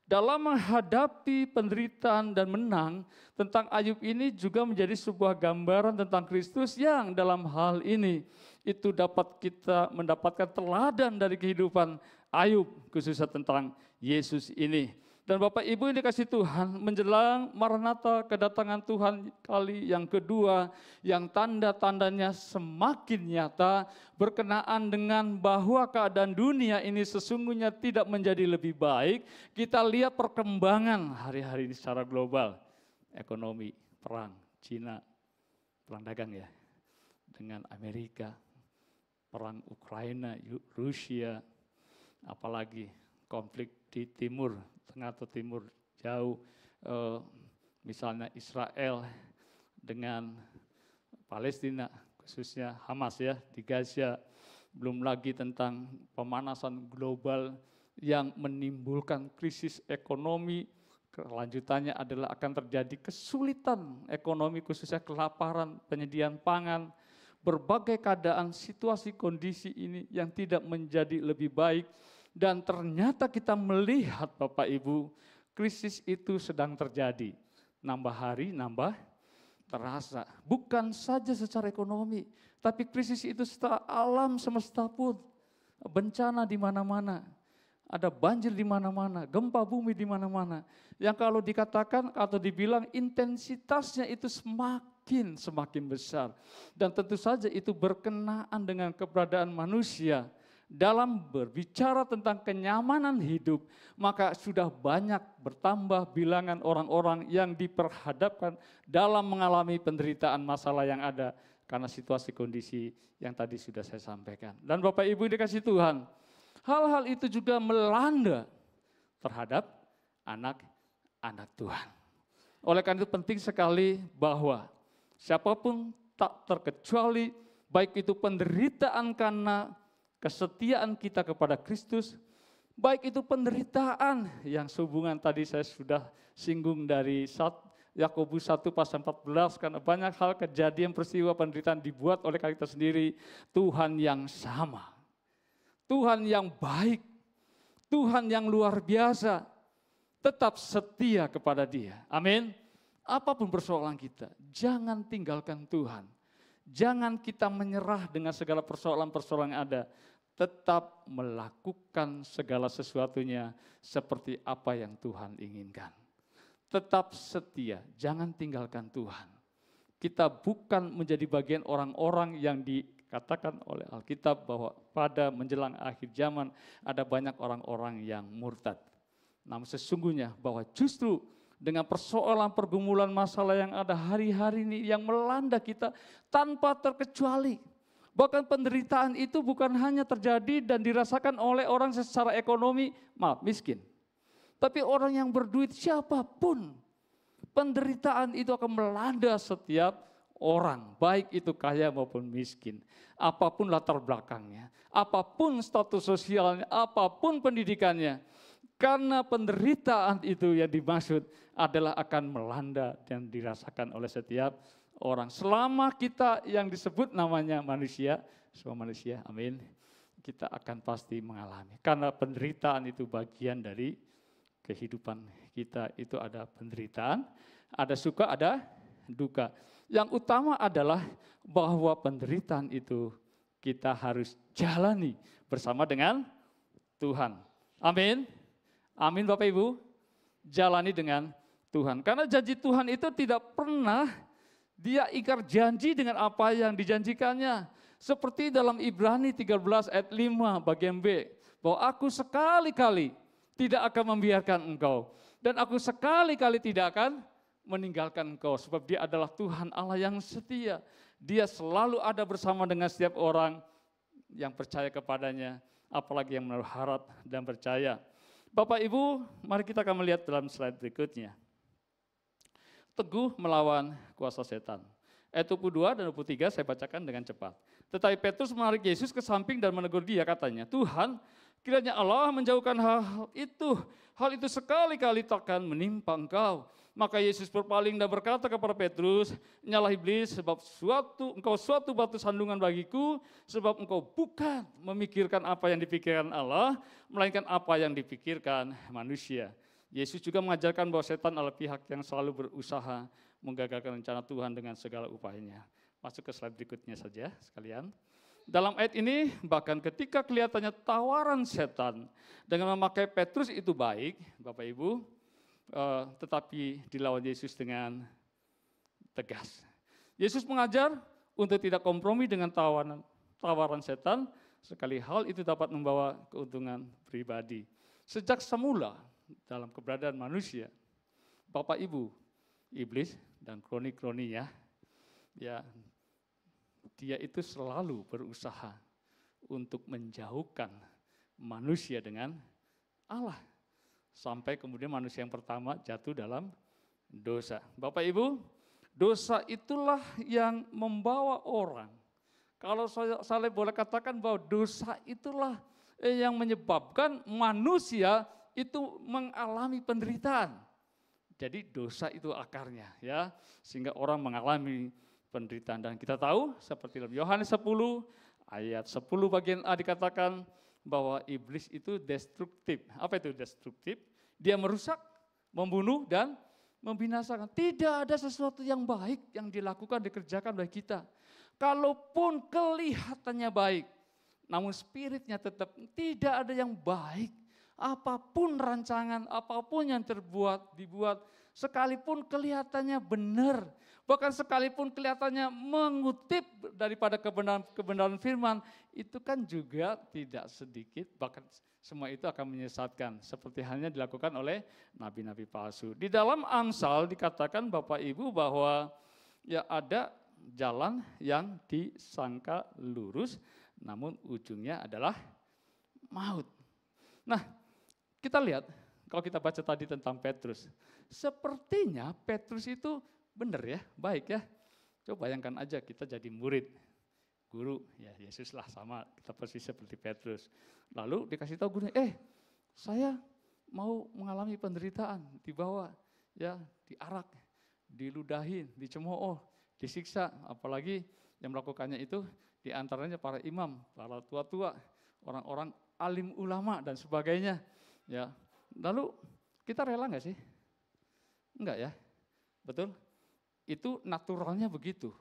[SPEAKER 1] dalam menghadapi penderitaan dan menang, tentang Ayub ini juga menjadi sebuah gambaran tentang Kristus yang dalam hal ini itu dapat kita mendapatkan teladan dari kehidupan Ayub, khususnya tentang Yesus ini. Dan Bapak Ibu yang dikasihi Tuhan, menjelang Maranatha, kedatangan Tuhan kali yang kedua, yang tanda-tandanya semakin nyata, berkenaan dengan bahwa keadaan dunia ini sesungguhnya tidak menjadi lebih baik. Kita lihat perkembangan hari-hari ini secara global, ekonomi, perang, Cina, perang dagang ya, dengan Amerika, perang Ukraina, Rusia, apalagi konflik di Timur Tengah atau Timur Jauh, misalnya Israel dengan Palestina, khususnya Hamas ya di Gaza, belum lagi tentang pemanasan global yang menimbulkan krisis ekonomi. Kelanjutannya adalah akan terjadi kesulitan ekonomi, khususnya kelaparan, penyediaan pangan, berbagai keadaan, situasi, kondisi ini yang tidak menjadi lebih baik. Dan ternyata kita melihat Bapak Ibu, krisis itu sedang terjadi. Nambah hari, nambah terasa. Bukan saja secara ekonomi, tapi krisis itu secara alam semesta pun. Bencana di mana-mana, ada banjir di mana-mana, gempa bumi di mana-mana. Yang kalau dikatakan atau dibilang intensitasnya itu semakin besar. Dan tentu saja itu berkenaan dengan keberadaan manusia. Dalam berbicara tentang kenyamanan hidup, maka sudah banyak bertambah bilangan orang-orang yang diperhadapkan dalam mengalami penderitaan masalah yang ada karena situasi kondisi yang tadi sudah saya sampaikan. Dan Bapak Ibu dikasihi Tuhan, hal-hal itu juga melanda terhadap anak-anak Tuhan. Oleh karena itu penting sekali bahwa siapapun tak terkecuali, baik itu penderitaan karena kesetiaan kita kepada Kristus, baik itu penderitaan yang sehubungan tadi saya sudah singgung dari Yakobus 1 pasal 14, karena banyak hal kejadian peristiwa penderitaan dibuat oleh kita sendiri. Tuhan yang sama, Tuhan yang baik, Tuhan yang luar biasa, tetap setia kepada Dia. Amin. Apapun persoalan kita, jangan tinggalkan Tuhan. Jangan kita menyerah dengan segala persoalan-persoalan yang ada. Tetap melakukan segala sesuatunya seperti apa yang Tuhan inginkan. Tetap setia, jangan tinggalkan Tuhan. Kita bukan menjadi bagian orang-orang yang dikatakan oleh Alkitab bahwa pada menjelang akhir zaman ada banyak orang-orang yang murtad. Namun sesungguhnya bahwa justru dengan persoalan pergumulan masalah yang ada hari-hari ini yang melanda kita tanpa terkecuali. Bahkan penderitaan itu bukan hanya terjadi dan dirasakan oleh orang secara ekonomi, miskin. Tapi orang yang berduit siapapun, penderitaan itu akan melanda setiap orang, baik itu kaya maupun miskin, apapun latar belakangnya, apapun status sosialnya, apapun pendidikannya, karena penderitaan itu yang dimaksud adalah akan melanda dan dirasakan oleh setiap orang. Selama kita yang disebut namanya manusia, semua manusia, amin, kita akan pasti mengalami. Karena penderitaan itu bagian dari kehidupan kita. Itu ada penderitaan, ada suka, ada duka. Yang utama adalah bahwa penderitaan itu kita harus jalani bersama dengan Tuhan. Amin. Amin Bapak Ibu. Jalani dengan Tuhan. Karena janji Tuhan itu tidak pernah dia ingkar janji dengan apa yang dijanjikannya. Seperti dalam Ibrani 13 ayat 5 bagian B. Bahwa aku sekali-kali tidak akan membiarkan engkau. Dan aku sekali-kali tidak akan meninggalkan engkau. Sebab dia adalah Tuhan Allah yang setia. Dia selalu ada bersama dengan setiap orang yang percaya kepadanya. Apalagi yang menaruh harap dan percaya. Bapak Ibu, mari kita akan melihat dalam slide berikutnya. Teguh melawan kuasa setan. Ayat 22 dan 23 saya bacakan dengan cepat. Tetapi Petrus menarik Yesus ke samping dan menegur dia, katanya, Tuhan, kiranya Allah menjauhkan hal itu sekali-kali takkan menimpa engkau. Maka Yesus berpaling dan berkata kepada Petrus, nyalah iblis, sebab engkau suatu batu sandungan bagiku, sebab engkau bukan memikirkan apa yang dipikirkan Allah, melainkan apa yang dipikirkan manusia. Yesus juga mengajarkan bahwa setan adalah pihak yang selalu berusaha menggagalkan rencana Tuhan dengan segala upayanya. Masuk ke slide berikutnya saja sekalian. Dalam ayat ini bahkan ketika kelihatannya tawaran setan dengan memakai Petrus itu baik, Bapak Ibu, tetapi dilawan Yesus dengan tegas. Yesus mengajar untuk tidak kompromi dengan tawaran setan, sekali hal itu dapat membawa keuntungan pribadi. Sejak semula dalam keberadaan manusia, Bapak Ibu, iblis dan kroni-kroninya, ya, dia itu selalu berusaha untuk menjauhkan manusia dengan Allah. Sampai kemudian manusia yang pertama jatuh dalam dosa. Bapak Ibu, dosa itulah yang membawa orang. Kalau saya boleh katakan bahwa dosa itulah yang menyebabkan manusia itu mengalami penderitaan. Jadi dosa itu akarnya, ya, sehingga orang mengalami penderitaan. Dan kita tahu seperti dalam Yohanes 10 ayat 10 bagian A dikatakan bahwa iblis itu destruktif. Apa itu destruktif? Dia merusak, membunuh, dan membinasakan. Tidak ada sesuatu yang baik yang dilakukan, dikerjakan oleh kita. Kalaupun kelihatannya baik, namun spiritnya tetap tidak ada yang baik. Apapun rancangan, apapun yang dibuat, sekalipun kelihatannya benar, bahkan sekalipun kelihatannya mengutip daripada kebenaran firman, itu kan juga tidak sedikit, bahkan semua itu akan menyesatkan, seperti halnya dilakukan oleh nabi-nabi palsu. Di dalam Amsal dikatakan Bapak Ibu bahwa ya ada jalan yang disangka lurus, namun ujungnya adalah maut. Nah, kita lihat, kalau kita baca tadi tentang Petrus, sepertinya Petrus itu benar ya, baik ya. Coba bayangkan aja kita jadi murid, guru, ya Yesus lah sama, kita persis seperti Petrus. Lalu dikasih tahu gurunya, saya mau mengalami penderitaan, dibawa, ya diarak, diludahin, dicemooh, disiksa, apalagi yang melakukannya itu diantaranya para imam, para tua-tua, orang-orang alim ulama dan sebagainya. Ya, lalu kita rela nggak sih? Enggak ya, betul? Itu naturalnya begitu.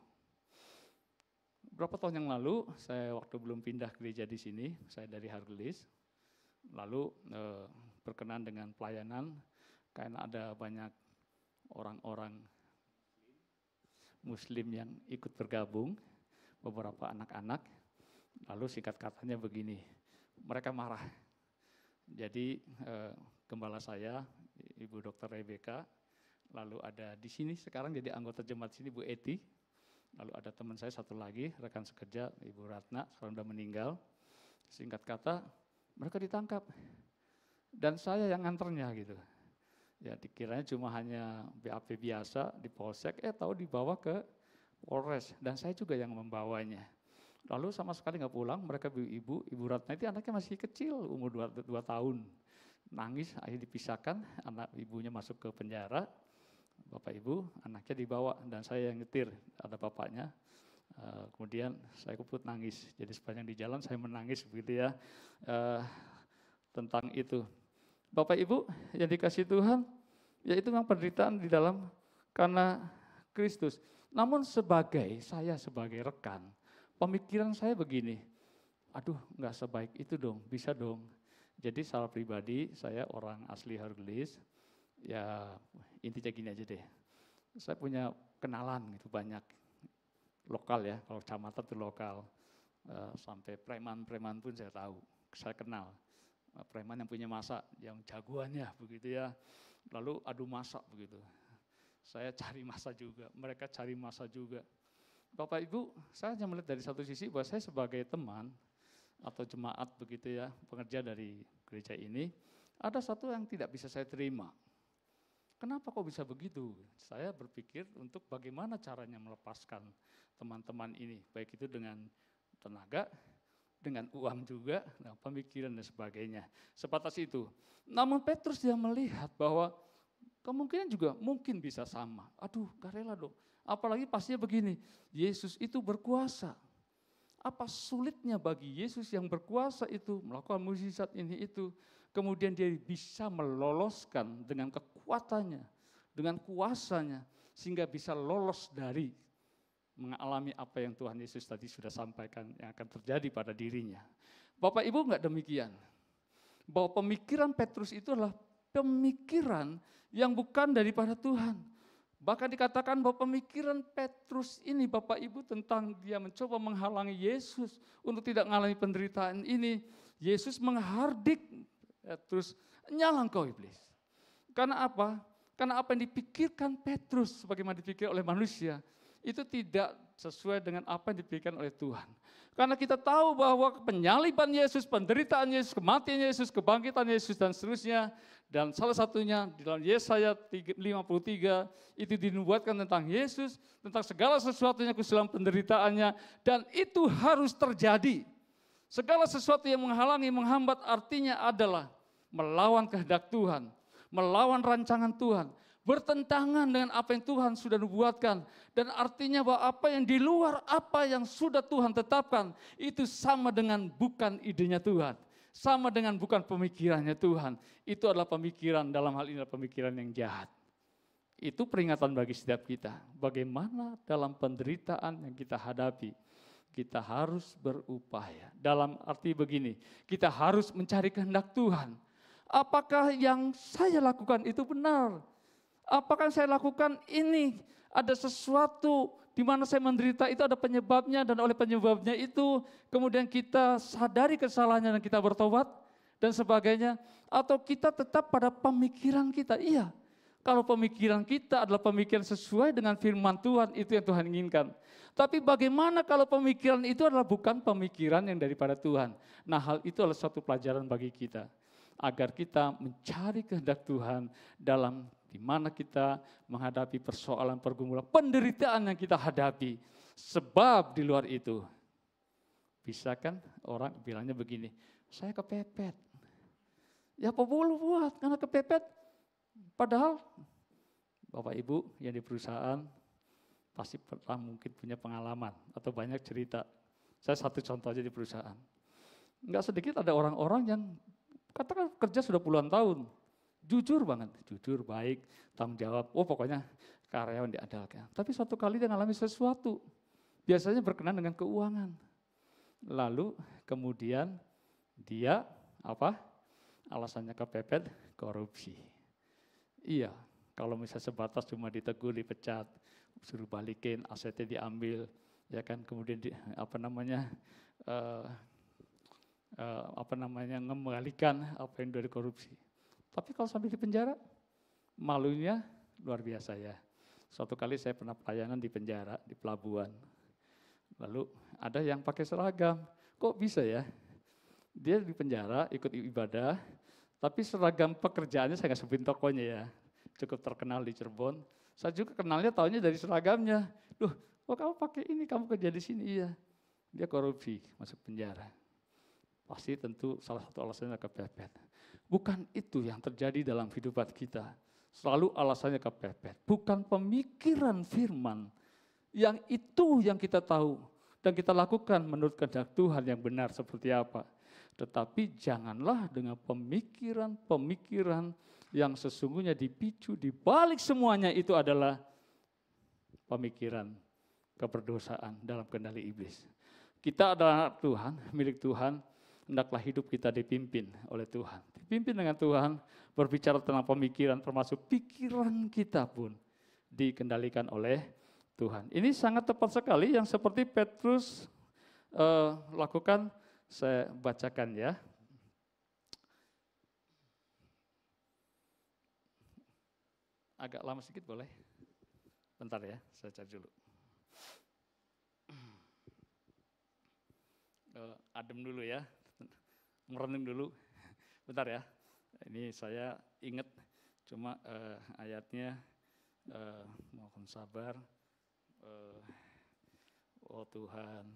[SPEAKER 1] Berapa tahun yang lalu, saya waktu belum pindah gereja di sini, saya dari Hargelis, lalu berkenan dengan pelayanan, karena ada banyak orang-orang Muslim yang ikut bergabung, beberapa anak-anak, lalu singkat katanya begini, mereka marah. Jadi gembala saya, Ibu Dr. Rebecca, lalu ada di sini sekarang jadi anggota jemaat sini Bu Eti, lalu ada teman saya satu lagi, rekan sekerja Ibu Ratna, sekarang sudah meninggal. Singkat kata, mereka ditangkap dan saya yang nganternya gitu. Ya dikiranya cuma hanya BAP biasa di polsek, tahu dibawa ke Polres, dan saya juga yang membawanya. Lalu sama sekali nggak pulang, mereka ibu Ratna itu anaknya masih kecil, umur 2 tahun. Nangis, akhirnya dipisahkan, anak ibunya masuk ke penjara, bapak ibu, anaknya dibawa, dan saya yang nyetir, ada bapaknya. Kemudian saya ikut nangis, jadi sepanjang di jalan saya menangis begitu ya, tentang itu. Bapak ibu yang dikasih Tuhan, ya itu memang penderitaan di dalam karena Kristus. Namun saya sebagai rekan, pemikiran saya begini, aduh nggak sebaik itu dong, bisa dong. Jadi secara pribadi saya orang asli Harugelis, ya intinya gini aja deh. Saya punya kenalan gitu banyak, lokal ya, kalau kecamatan itu lokal. Sampai preman-preman pun saya tahu, saya kenal. Preman yang punya masak, yang jagoannya begitu ya. Lalu adu masak begitu. Saya cari masa juga, mereka cari masa juga. Bapak Ibu, saya hanya melihat dari satu sisi bahwa saya sebagai teman atau jemaat begitu ya, pengerja dari gereja ini, ada satu yang tidak bisa saya terima. Kenapa kok bisa begitu? Saya berpikir untuk bagaimana caranya melepaskan teman-teman ini, baik itu dengan tenaga, dengan uang juga, pemikiran dan sebagainya. Sebatas itu. Namun Petrus dia melihat bahwa kemungkinan juga mungkin bisa sama. Aduh, gak rela dong. Apalagi pastinya begini, Yesus itu berkuasa. Apa sulitnya bagi Yesus yang berkuasa itu melakukan mukjizat ini itu, kemudian dia bisa meloloskan dengan kekuatannya, dengan kuasanya, sehingga bisa lolos dari mengalami apa yang Tuhan Yesus tadi sudah sampaikan yang akan terjadi pada dirinya. Bapak Ibu enggak demikian. Bahwa pemikiran Petrus itu adalah pemikiran yang bukan daripada Tuhan. Bahkan dikatakan bahwa pemikiran Petrus ini Bapak Ibu tentang dia mencoba menghalangi Yesus untuk tidak mengalami penderitaan ini. Yesus menghardik Petrus, nyala engkau iblis. Karena apa? Karena apa yang dipikirkan Petrus sebagaimana dipikir oleh manusia, itu tidak sesuai dengan apa yang dipikirkan oleh Tuhan. Karena kita tahu bahwa penyaliban Yesus, penderitaan Yesus, kematian Yesus, kebangkitan Yesus dan seterusnya. Dan salah satunya di dalam Yesaya 53 itu dinubuatkan tentang Yesus, tentang segala sesuatunya kesulitan penderitaannya. Dan itu harus terjadi. Segala sesuatu yang menghalangi, menghambat artinya adalah melawan kehendak Tuhan, melawan rancangan Tuhan, bertentangan dengan apa yang Tuhan sudah nubuatkan. Dan artinya bahwa apa yang di luar apa yang sudah Tuhan tetapkan, itu sama dengan bukan idenya Tuhan. Sama dengan bukan pemikirannya Tuhan. Itu adalah pemikiran, dalam hal ini adalah pemikiran yang jahat. Itu peringatan bagi setiap kita. Bagaimana dalam penderitaan yang kita hadapi, kita harus berupaya. Dalam arti begini, kita harus mencari kehendak Tuhan. Apakah yang saya lakukan itu benar? Apakah saya lakukan ini ada sesuatu di mana saya menderita itu ada penyebabnya, dan oleh penyebabnya itu kemudian kita sadari kesalahannya dan kita bertobat dan sebagainya, atau kita tetap pada pemikiran kita? Iya, kalau pemikiran kita adalah pemikiran sesuai dengan firman Tuhan, itu yang Tuhan inginkan. Tapi bagaimana kalau pemikiran itu adalah bukan pemikiran yang daripada Tuhan? Nah, hal itu adalah suatu pelajaran bagi kita, agar kita mencari kehendak Tuhan dalam di mana kita menghadapi persoalan, pergumulan, penderitaan yang kita hadapi. Sebab di luar itu, bisa kan orang bilangnya begini, saya kepepet. Ya apa boleh buat, karena kepepet. Padahal Bapak Ibu yang di perusahaan pasti pernah mungkin punya pengalaman atau banyak cerita. Saya satu contoh aja di perusahaan. Enggak sedikit ada orang-orang yang katakan kerja sudah puluhan tahun. Jujur banget, jujur, baik, tanggung jawab. Oh pokoknya karyawan diandalkan. Tapi suatu kali dia mengalami sesuatu. Biasanya berkenaan dengan keuangan. Lalu kemudian dia apa? Alasannya kepepet, korupsi. Iya, kalau misalnya sebatas cuma ditegur, dipecat, suruh balikin, asetnya diambil, ya kan, kemudian mengembalikan apa yang dari korupsi. Tapi kalau sampai di penjara, malunya luar biasa ya. Suatu kali saya pernah pelayanan di penjara, di pelabuhan. Lalu ada yang pakai seragam, kok bisa ya? Dia di penjara ikut ibadah, tapi seragam pekerjaannya saya nggak sebutin tokonya ya. Cukup terkenal di Cirebon. Saya juga kenalnya taunya dari seragamnya. Duh, Oh kamu pakai ini, kamu kerja di sini, iya. Dia korupsi, masuk penjara. Pasti tentu salah satu alasannya kepepet. Bukan itu yang terjadi dalam kehidupan kita. Selalu alasannya kepepet. Bukan pemikiran firman. Yang itu yang kita tahu. Dan kita lakukan menurut kehendak Tuhan yang benar seperti apa. Tetapi janganlah dengan pemikiran-pemikiran yang sesungguhnya dipicu di balik semuanya itu adalah pemikiran keberdosaan dalam kendali iblis. Kita adalah Tuhan, milik Tuhan, hendaklah hidup kita dipimpin oleh Tuhan. Dipimpin dengan Tuhan, berbicara tentang pemikiran, termasuk pikiran kita pun dikendalikan oleh Tuhan. Ini sangat tepat sekali yang seperti Petrus lakukan, saya bacakan ya. Agak lama sedikit boleh? Bentar ya, saya cari dulu. Adem dulu ya, merenung dulu. Bentar ya, ini saya ingat cuma ayatnya, mohon sabar. Oh Tuhan,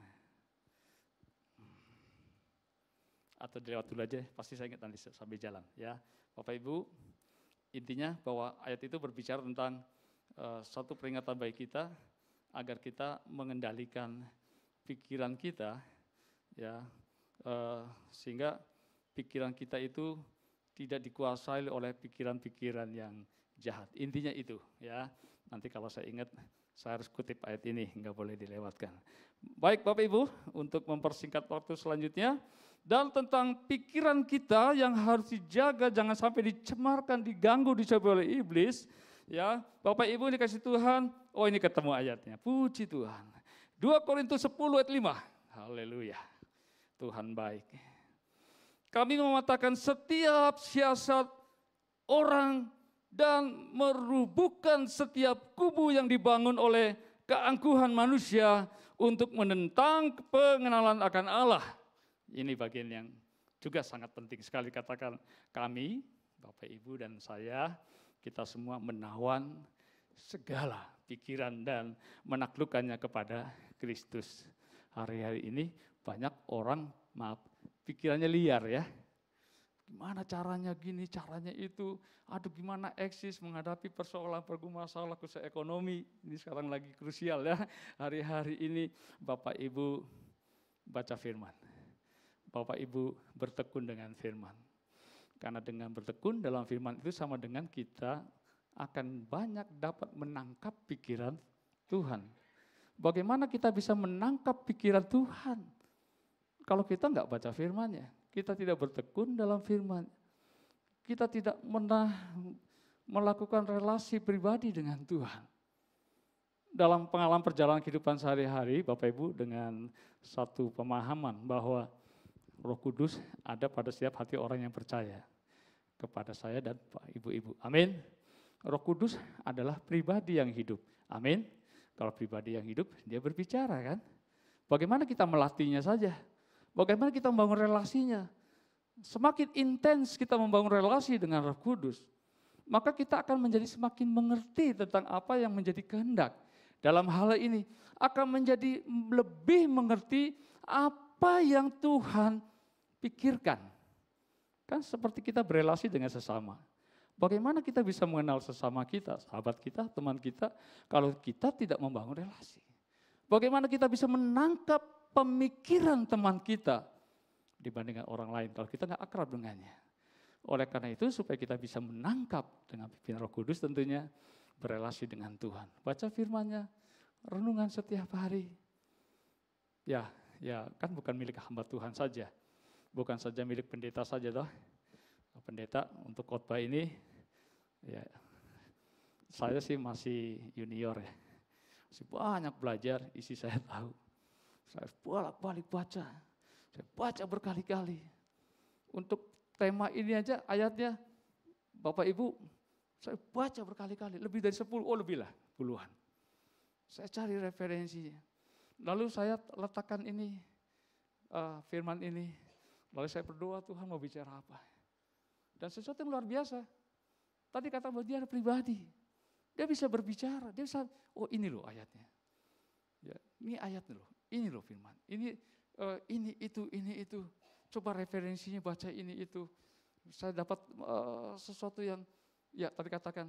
[SPEAKER 1] atau dilewat dulu aja, pasti saya ingat nanti sambil jalan ya. Bapak Ibu, intinya bahwa ayat itu berbicara tentang satu peringatan bagi kita agar kita mengendalikan pikiran kita ya, sehingga pikiran kita itu tidak dikuasai oleh pikiran-pikiran yang jahat. Intinya itu ya. Nanti kalau saya ingat saya harus kutip ayat ini, nggak boleh dilewatkan. Baik Bapak Ibu, untuk mempersingkat waktu selanjutnya, dan tentang pikiran kita yang harus dijaga, jangan sampai dicemarkan, diganggu, dicoba oleh iblis. Ya, Bapak Ibu dikasih Tuhan, oh ini ketemu ayatnya, puji Tuhan. 2 Korintus 10 ayat 5, haleluya, Tuhan baik. Kami mematakan setiap siasat orang dan merubuhkan setiap kubu yang dibangun oleh keangkuhan manusia untuk menentang pengenalan akan Allah. Ini bagian yang juga sangat penting sekali, katakan kami, Bapak Ibu dan saya, kita semua menawan segala pikiran dan menaklukkannya kepada Kristus. Hari-hari ini banyak orang, pikirannya liar ya. Gimana caranya gini, caranya itu, aduh gimana eksis menghadapi persoalan masalah khusus ekonomi, ini sekarang lagi krusial ya, hari-hari ini. Bapak Ibu baca firman, Bapak Ibu bertekun dengan firman, karena dengan bertekun dalam firman itu sama dengan kita akan banyak dapat menangkap pikiran Tuhan. Bagaimana kita bisa menangkap pikiran Tuhan kalau kita nggak baca firman-Nya? Kita tidak bertekun dalam firman. Kita tidak pernah melakukan relasi pribadi dengan Tuhan. Dalam pengalaman perjalanan kehidupan sehari-hari, Bapak Ibu, dengan satu pemahaman bahwa Roh Kudus ada pada setiap hati orang yang percaya. Kepada saya dan Pak Ibu-Ibu. Amin. Roh Kudus adalah pribadi yang hidup. Amin. Kalau pribadi yang hidup, dia berbicara kan. Bagaimana kita melatihnya saja? Bagaimana kita membangun relasinya? Semakin intens kita membangun relasi dengan Roh Kudus, maka kita akan menjadi semakin mengerti tentang apa yang menjadi kehendak. Dalam hal ini akan menjadi lebih mengerti apa yang Tuhan pikirkan. Kan seperti kita berelasi dengan sesama. Bagaimana kita bisa mengenal sesama kita, sahabat kita, teman kita, kalau kita tidak membangun relasi? Bagaimana kita bisa menangkap pemikiran teman kita dibandingkan orang lain kalau kita nggak akrab dengannya? Oleh karena itu, supaya kita bisa menangkap dengan pimpinan Roh Kudus, tentunya berelasi dengan Tuhan. Baca firman-Nya, renungan setiap hari. Ya kan bukan milik hamba Tuhan saja. Bukan saja milik pendeta saja toh. Pendeta untuk khotbah ini, ya saya sih masih junior ya. Masih banyak belajar, isi saya tahu. Saya bolak-balik baca. Saya baca berkali-kali. Untuk tema ini aja ayatnya, Bapak Ibu, saya baca berkali-kali. Lebih dari 10, lebih lah, puluhan. Saya cari referensinya. Lalu saya letakkan ini, firman ini. Lalu saya berdoa, Tuhan mau bicara apa? Dan sesuatu yang luar biasa. Tadi kata bahwa dia ada pribadi. Dia bisa berbicara, dia bisa, oh ini loh ayatnya. Ini ayat loh, ini loh firman. Ini itu. Coba referensinya baca ini itu. Saya dapat sesuatu yang ya tadi katakan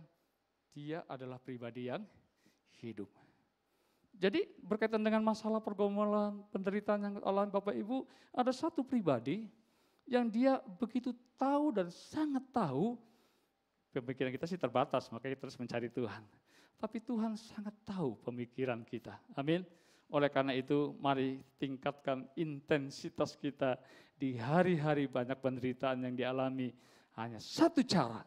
[SPEAKER 1] dia adalah pribadi yang hidup. Jadi berkaitan dengan masalah pergumulan, penderitaan yang alami Bapak Ibu, ada satu pribadi yang dia begitu tahu dan sangat tahu. Pemikiran kita sih terbatas, makanya kita terus mencari Tuhan. Tapi Tuhan sangat tahu pemikiran kita. Amin. Oleh karena itu, mari tingkatkan intensitas kita di hari-hari banyak penderitaan yang dialami. Hanya satu cara,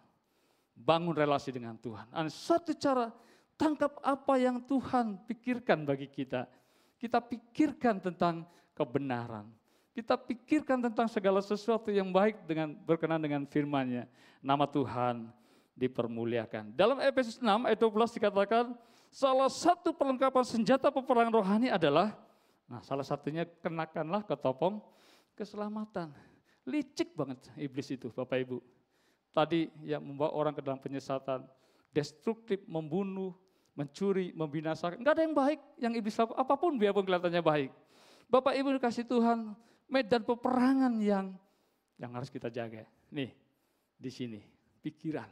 [SPEAKER 1] bangun relasi dengan Tuhan. Hanya satu cara, tangkap apa yang Tuhan pikirkan bagi kita. Kita pikirkan tentang kebenaran. Kita pikirkan tentang segala sesuatu yang baik dengan berkenan dengan firman-Nya. Nama Tuhan dipermuliakan. Dalam Efesus 6 ayat 12 dikatakan, salah satu perlengkapan senjata peperangan rohani adalah, salah satunya kenakanlah ketopong keselamatan. Licik banget iblis itu Bapak Ibu. Tadi yang membawa orang ke dalam penyesatan, destruktif, membunuh, mencuri, membinasakan. Enggak ada yang baik yang iblis lakukan, apapun biarpun kelihatannya baik. Bapak Ibu dikasih Tuhan, medan peperangan yang harus kita jaga. Nih, di sini, pikiran.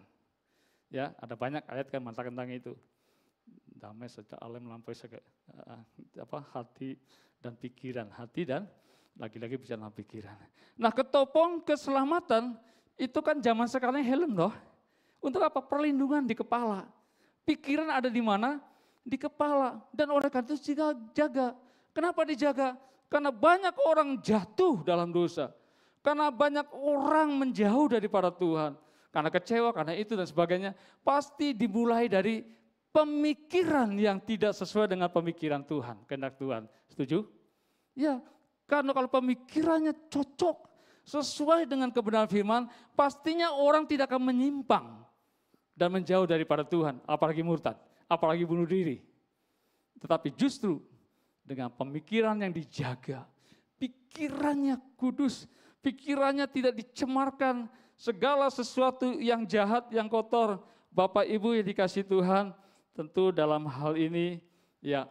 [SPEAKER 1] Ya, ada banyak ayat kan mengatakan tentang itu. Damai sejak alam melampaui hati dan pikiran. Hati dan lagi-lagi bicara tentang pikiran. Nah, ketopong keselamatan itu kan zaman sekarang helm loh. Untuk apa? Perlindungan di kepala. Pikiran ada di mana? Di kepala. Dan oleh karena itu jaga. Kenapa dijaga? Karena banyak orang jatuh dalam dosa. Karena banyak orang menjauh daripada Tuhan. Karena kecewa, karena itu dan sebagainya. Pasti dimulai dari pemikiran yang tidak sesuai dengan pemikiran Tuhan, kehendak Tuhan. Setuju? Ya, karena kalau pemikirannya cocok, sesuai dengan kebenaran firman, pastinya orang tidak akan menyimpang dan menjauh daripada Tuhan, apalagi murtad, apalagi bunuh diri. Tetapi justru dengan pemikiran yang dijaga, pikirannya kudus, pikirannya tidak dicemarkan segala sesuatu yang jahat, yang kotor. Bapak Ibu yang dikasih Tuhan, tentu dalam hal ini ya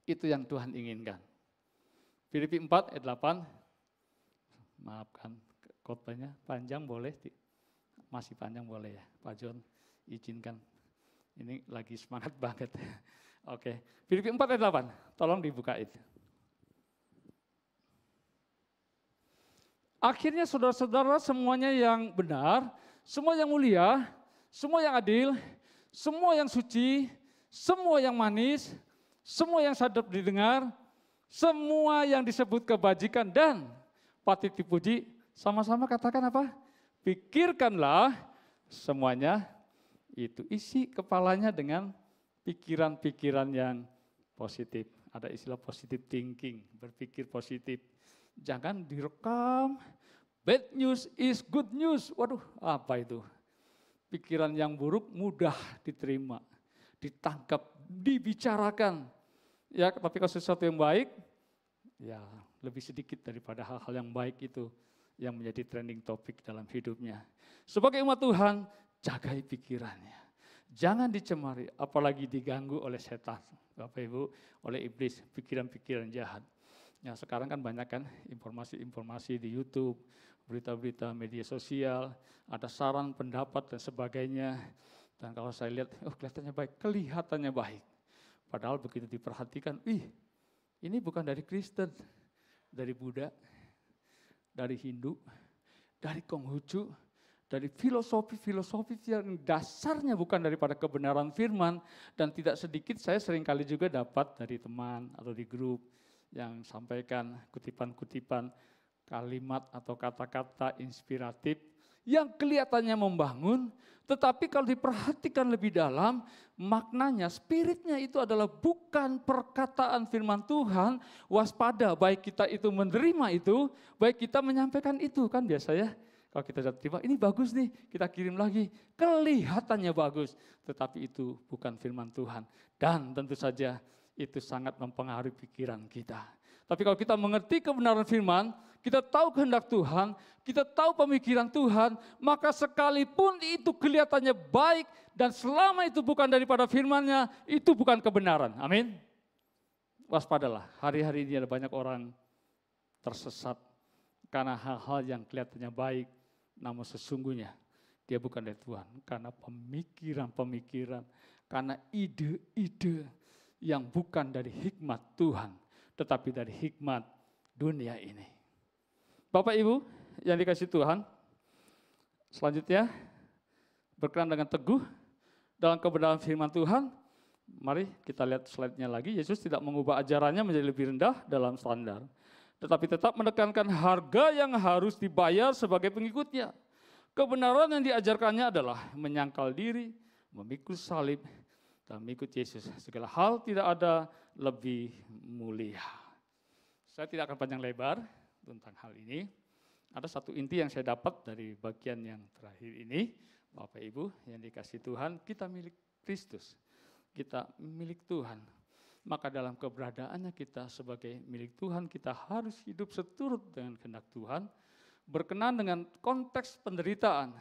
[SPEAKER 1] itu yang Tuhan inginkan. Filipi 4 ayat 8, maafkan khotbahnya panjang boleh, masih panjang boleh ya Pak John, izinkan. Ini lagi semangat banget. Oke, Filipi 4 ayat 8, tolong dibuka itu. Akhirnya saudara-saudara semuanya yang benar, semua yang mulia, semua yang adil, semua yang suci, semua yang manis, semua yang sadap didengar, semua yang disebut kebajikan dan patut dipuji, sama-sama katakan apa? Pikirkanlah semuanya itu. Isi kepalanya dengan pikiran-pikiran yang positif. Ada istilah positive thinking, berpikir positif. Jangan direkam, bad news is good news. Waduh, apa itu? Pikiran yang buruk mudah diterima, ditangkap, dibicarakan. Ya, tapi kalau sesuatu yang baik, ya lebih sedikit daripada hal-hal yang baik itu yang menjadi trending topik dalam hidupnya. Sebagai umat Tuhan, jagai pikirannya. Jangan dicemari, apalagi diganggu oleh setan, Bapak Ibu, oleh iblis, pikiran-pikiran jahat. Ya, sekarang kan banyak kan informasi-informasi di YouTube, berita-berita media sosial, ada saran, pendapat dan sebagainya. Dan kalau saya lihat, kelihatannya baik. Padahal begitu diperhatikan, ini bukan dari Kristen, dari Buddha, dari Hindu, dari Konghucu, dari filosofi-filosofi yang dasarnya bukan daripada kebenaran firman. Dan tidak sedikit saya seringkali juga dapat dari teman atau di grup yang sampaikan kutipan-kutipan kalimat atau kata-kata inspiratif yang kelihatannya membangun, tetapi kalau diperhatikan lebih dalam, maknanya, spiritnya itu adalah bukan perkataan firman Tuhan. Waspada, baik kita itu menerima itu, baik kita menyampaikan itu, kan biasa ya. Kalau kita sudah terima, ini bagus nih, kita kirim lagi, kelihatannya bagus, tetapi itu bukan firman Tuhan. Dan tentu saja itu sangat mempengaruhi pikiran kita. Tapi kalau kita mengerti kebenaran firman, kita tahu kehendak Tuhan, kita tahu pemikiran Tuhan, maka sekalipun itu kelihatannya baik dan selama itu bukan daripada firman-Nya, itu bukan kebenaran. Amin. waspadalah. Hari-hari ini ada banyak orang tersesat karena hal-hal yang kelihatannya baik, namun sesungguhnya dia bukan dari Tuhan. Karena pemikiran-pemikiran, karena ide-ide yang bukan dari hikmat Tuhan, tetapi dari hikmat dunia ini. Bapak Ibu yang dikasihi Tuhan, selanjutnya berkenan dengan teguh dalam kebenaran firman Tuhan. Mari kita lihat slide-nya lagi. Yesus tidak mengubah ajarannya menjadi lebih rendah dalam standar, tetapi tetap menekankan harga yang harus dibayar sebagai pengikutnya. Kebenaran yang diajarkannya adalah menyangkal diri, memikul salib, dan mengikut Yesus. Segala hal tidak ada lebih mulia. Saya tidak akan panjang lebar tentang hal ini. Ada satu inti yang saya dapat dari bagian yang terakhir ini. Bapak Ibu yang dikasihi Tuhan, kita milik Kristus. Kita milik Tuhan. Maka dalam keberadaannya kita sebagai milik Tuhan, kita harus hidup seturut dengan kehendak Tuhan, berkenan dengan konteks penderitaan.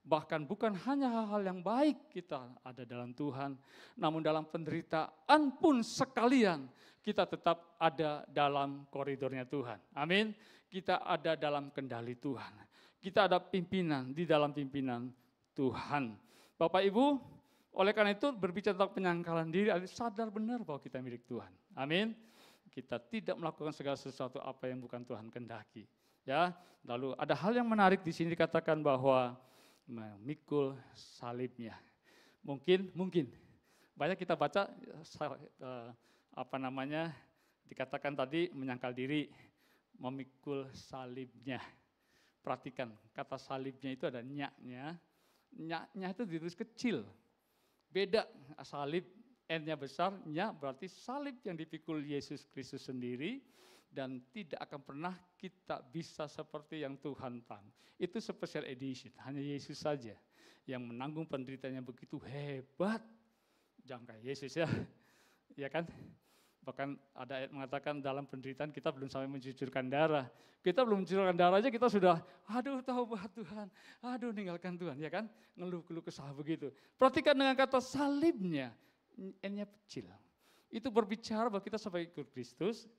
[SPEAKER 1] Bahkan bukan hanya hal-hal yang baik kita ada dalam Tuhan, namun dalam penderitaan pun sekalian kita tetap ada dalam koridornya Tuhan. Amin. Kita ada dalam kendali Tuhan. Kita ada pimpinan di dalam pimpinan Tuhan. Bapak Ibu, oleh karena itu berbicara tentang penyangkalan diri, sadar benar bahwa kita milik Tuhan. Amin. Kita tidak melakukan segala sesuatu apa yang bukan Tuhan kehendaki. Ya, lalu ada hal yang menarik di sini dikatakan bahwa memikul salibnya. Mungkin banyak kita baca dikatakan tadi menyangkal diri, memikul salibnya. Perhatikan kata salibnya itu ada nya-nya. Nya-nya itu ditulis kecil. Beda salib, N-nya besar, nya berarti salib yang dipikul Yesus Kristus sendiri, dan tidak akan pernah kita bisa seperti yang Tuhan tanggung. Itu special edition, hanya Yesus saja yang menanggung penderitaannya begitu hebat. Jangan kayak Yesus ya, ya kan? Bahkan ada ayat mengatakan dalam penderitaan kita belum sampai mencucurkan darah. Kita belum mencucurkan darah aja kita sudah, aduh taubat Tuhan, aduh ninggalkan Tuhan, ya kan? Ngeluh-ngeluh kesah begitu. Perhatikan dengan kata salibnya, N-nya kecil. Itu berbicara bahwa kita sebagai ikut Kristus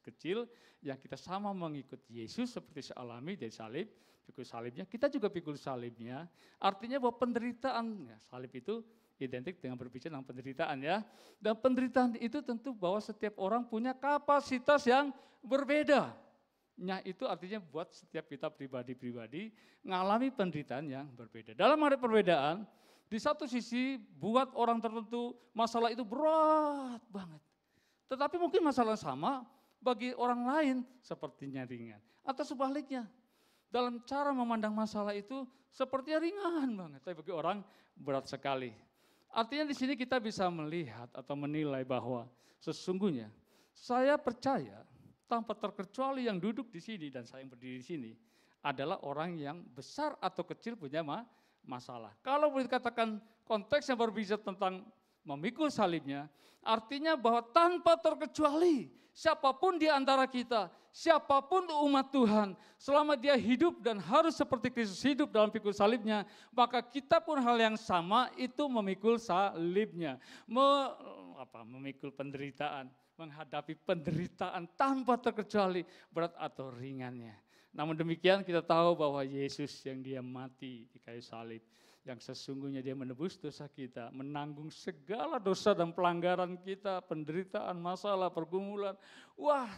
[SPEAKER 1] kecil, yang kita sama mengikut Yesus seperti sealami dari salib, pikul salibnya, kita juga pikul salibnya. Artinya bahwa penderitaan, ya, salib itu identik dengan berbicara tentang penderitaan ya. Dan penderitaan itu tentu bahwa setiap orang punya kapasitas yang berbeda. Nya itu artinya buat setiap kita pribadi-pribadi mengalami penderitaan yang berbeda. Dalam ada perbedaan, di satu sisi buat orang tertentu masalah itu berat banget. Tetapi mungkin masalah sama bagi orang lain sepertinya ringan. Atau sebaliknya, dalam cara memandang masalah itu sepertinya ringan banget. Tapi bagi orang berat sekali. Artinya di sini kita bisa melihat atau menilai bahwa sesungguhnya saya percaya tanpa terkecuali yang duduk di sini dan saya yang berdiri di sini adalah orang yang besar atau kecil punya masalah. Kalau boleh dikatakan konteks yang berbicara tentang memikul salibnya, artinya bahwa tanpa terkecuali siapapun di antara kita, siapapun umat Tuhan, selama dia hidup dan harus seperti Kristus hidup dalam pikul salibnya, maka kita pun hal yang sama itu memikul salibnya, memikul penderitaan, menghadapi penderitaan tanpa terkecuali berat atau ringannya. Namun demikian kita tahu bahwa Yesus yang dia mati di kayu salib, yang sesungguhnya dia menebus dosa kita, menanggung segala dosa dan pelanggaran kita, penderitaan, masalah, pergumulan,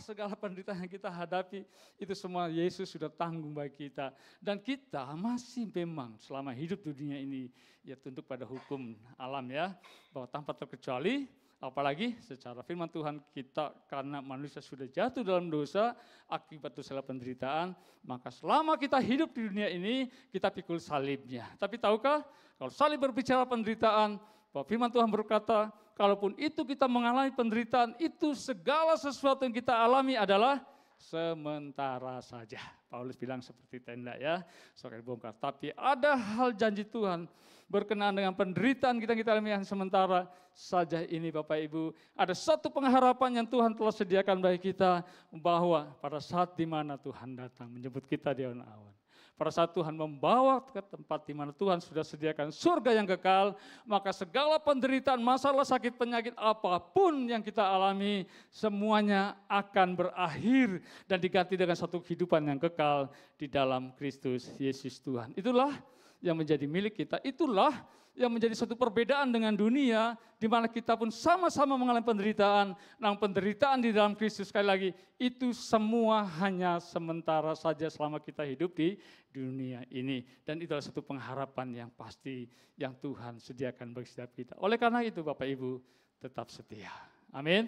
[SPEAKER 1] segala penderitaan yang kita hadapi, itu semua Yesus sudah tanggung bagi kita. Dan kita masih memang selama hidup di dunia ini, ya tunduk pada hukum alam ya, bahwa tanpa terkecuali, apalagi secara firman Tuhan kita karena manusia sudah jatuh dalam dosa akibat dosa penderitaan, maka selama kita hidup di dunia ini kita pikul salibnya. Tapi tahukah kalau salib berbicara penderitaan, bahwa firman Tuhan berkata kalaupun itu kita mengalami penderitaan, itu segala sesuatu yang kita alami adalah sementara saja. Paulus bilang seperti tenda ya, soal bongkar. Tapi ada hal janji Tuhan berkenaan dengan penderitaan kita alami yang sementara saja ini Bapak Ibu. Ada satu pengharapan yang Tuhan telah sediakan bagi kita, bahwa pada saat di mana Tuhan datang menjemput kita di awan-awan, Pada saat Tuhan membawa ke tempat di mana Tuhan sudah sediakan surga yang kekal, maka segala penderitaan, masalah, sakit, penyakit apapun yang kita alami, semuanya akan berakhir dan diganti dengan satu kehidupan yang kekal di dalam Kristus Yesus Tuhan. Itulah yang menjadi milik kita, itulah yang menjadi satu perbedaan dengan dunia, di mana kita pun sama-sama mengalami penderitaan. Namun penderitaan di dalam Kristus, sekali lagi, itu semua hanya sementara saja selama kita hidup di dunia ini. Dan itulah satu pengharapan yang pasti yang Tuhan sediakan bagi setiap kita. Oleh karena itu Bapak Ibu, tetap setia. Amin.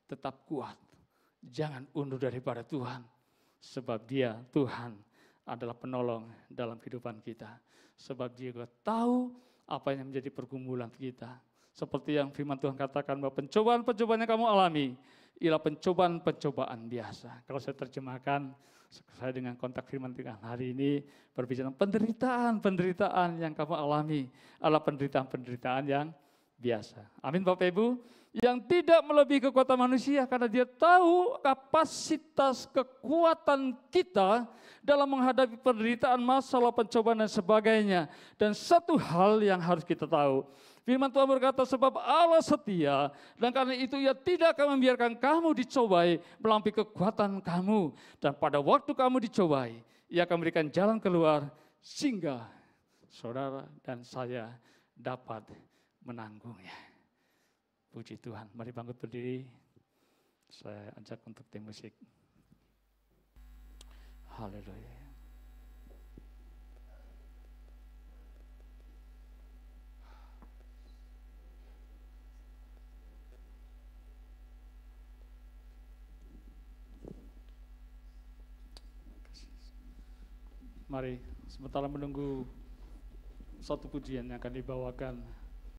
[SPEAKER 1] Tetap kuat. Jangan undur daripada Tuhan. Sebab Dia, Tuhan, adalah penolong dalam kehidupan kita. Sebab Dia juga tahu apa yang menjadi pergumulan kita. Seperti yang firman Tuhan katakan bahwa pencobaan-pencobaan yang kamu alami ialah pencobaan-pencobaan biasa. Kalau saya terjemahkan, saya dengan kontak firman Tuhan hari ini berbicara penderitaan-penderitaan yang kamu alami adalah penderitaan-penderitaan yang biasa. Amin Bapak Ibu. Yang tidak melebihi kekuatan manusia karena Dia tahu kapasitas kekuatan kita dalam menghadapi penderitaan, masalah, pencobaan dan sebagainya. Dan satu hal yang harus kita tahu, firman Tuhan berkata sebab Allah setia dan karena itu Ia tidak akan membiarkan kamu dicobai melampaui kekuatan kamu, dan pada waktu kamu dicobai Ia akan memberikan jalan keluar sehingga saudara dan saya dapat menanggungnya. Puji Tuhan. Mari bangkit berdiri. Saya ajak untuk tim musik. Haleluya. Mari sementara menunggu satu pujian yang akan dibawakan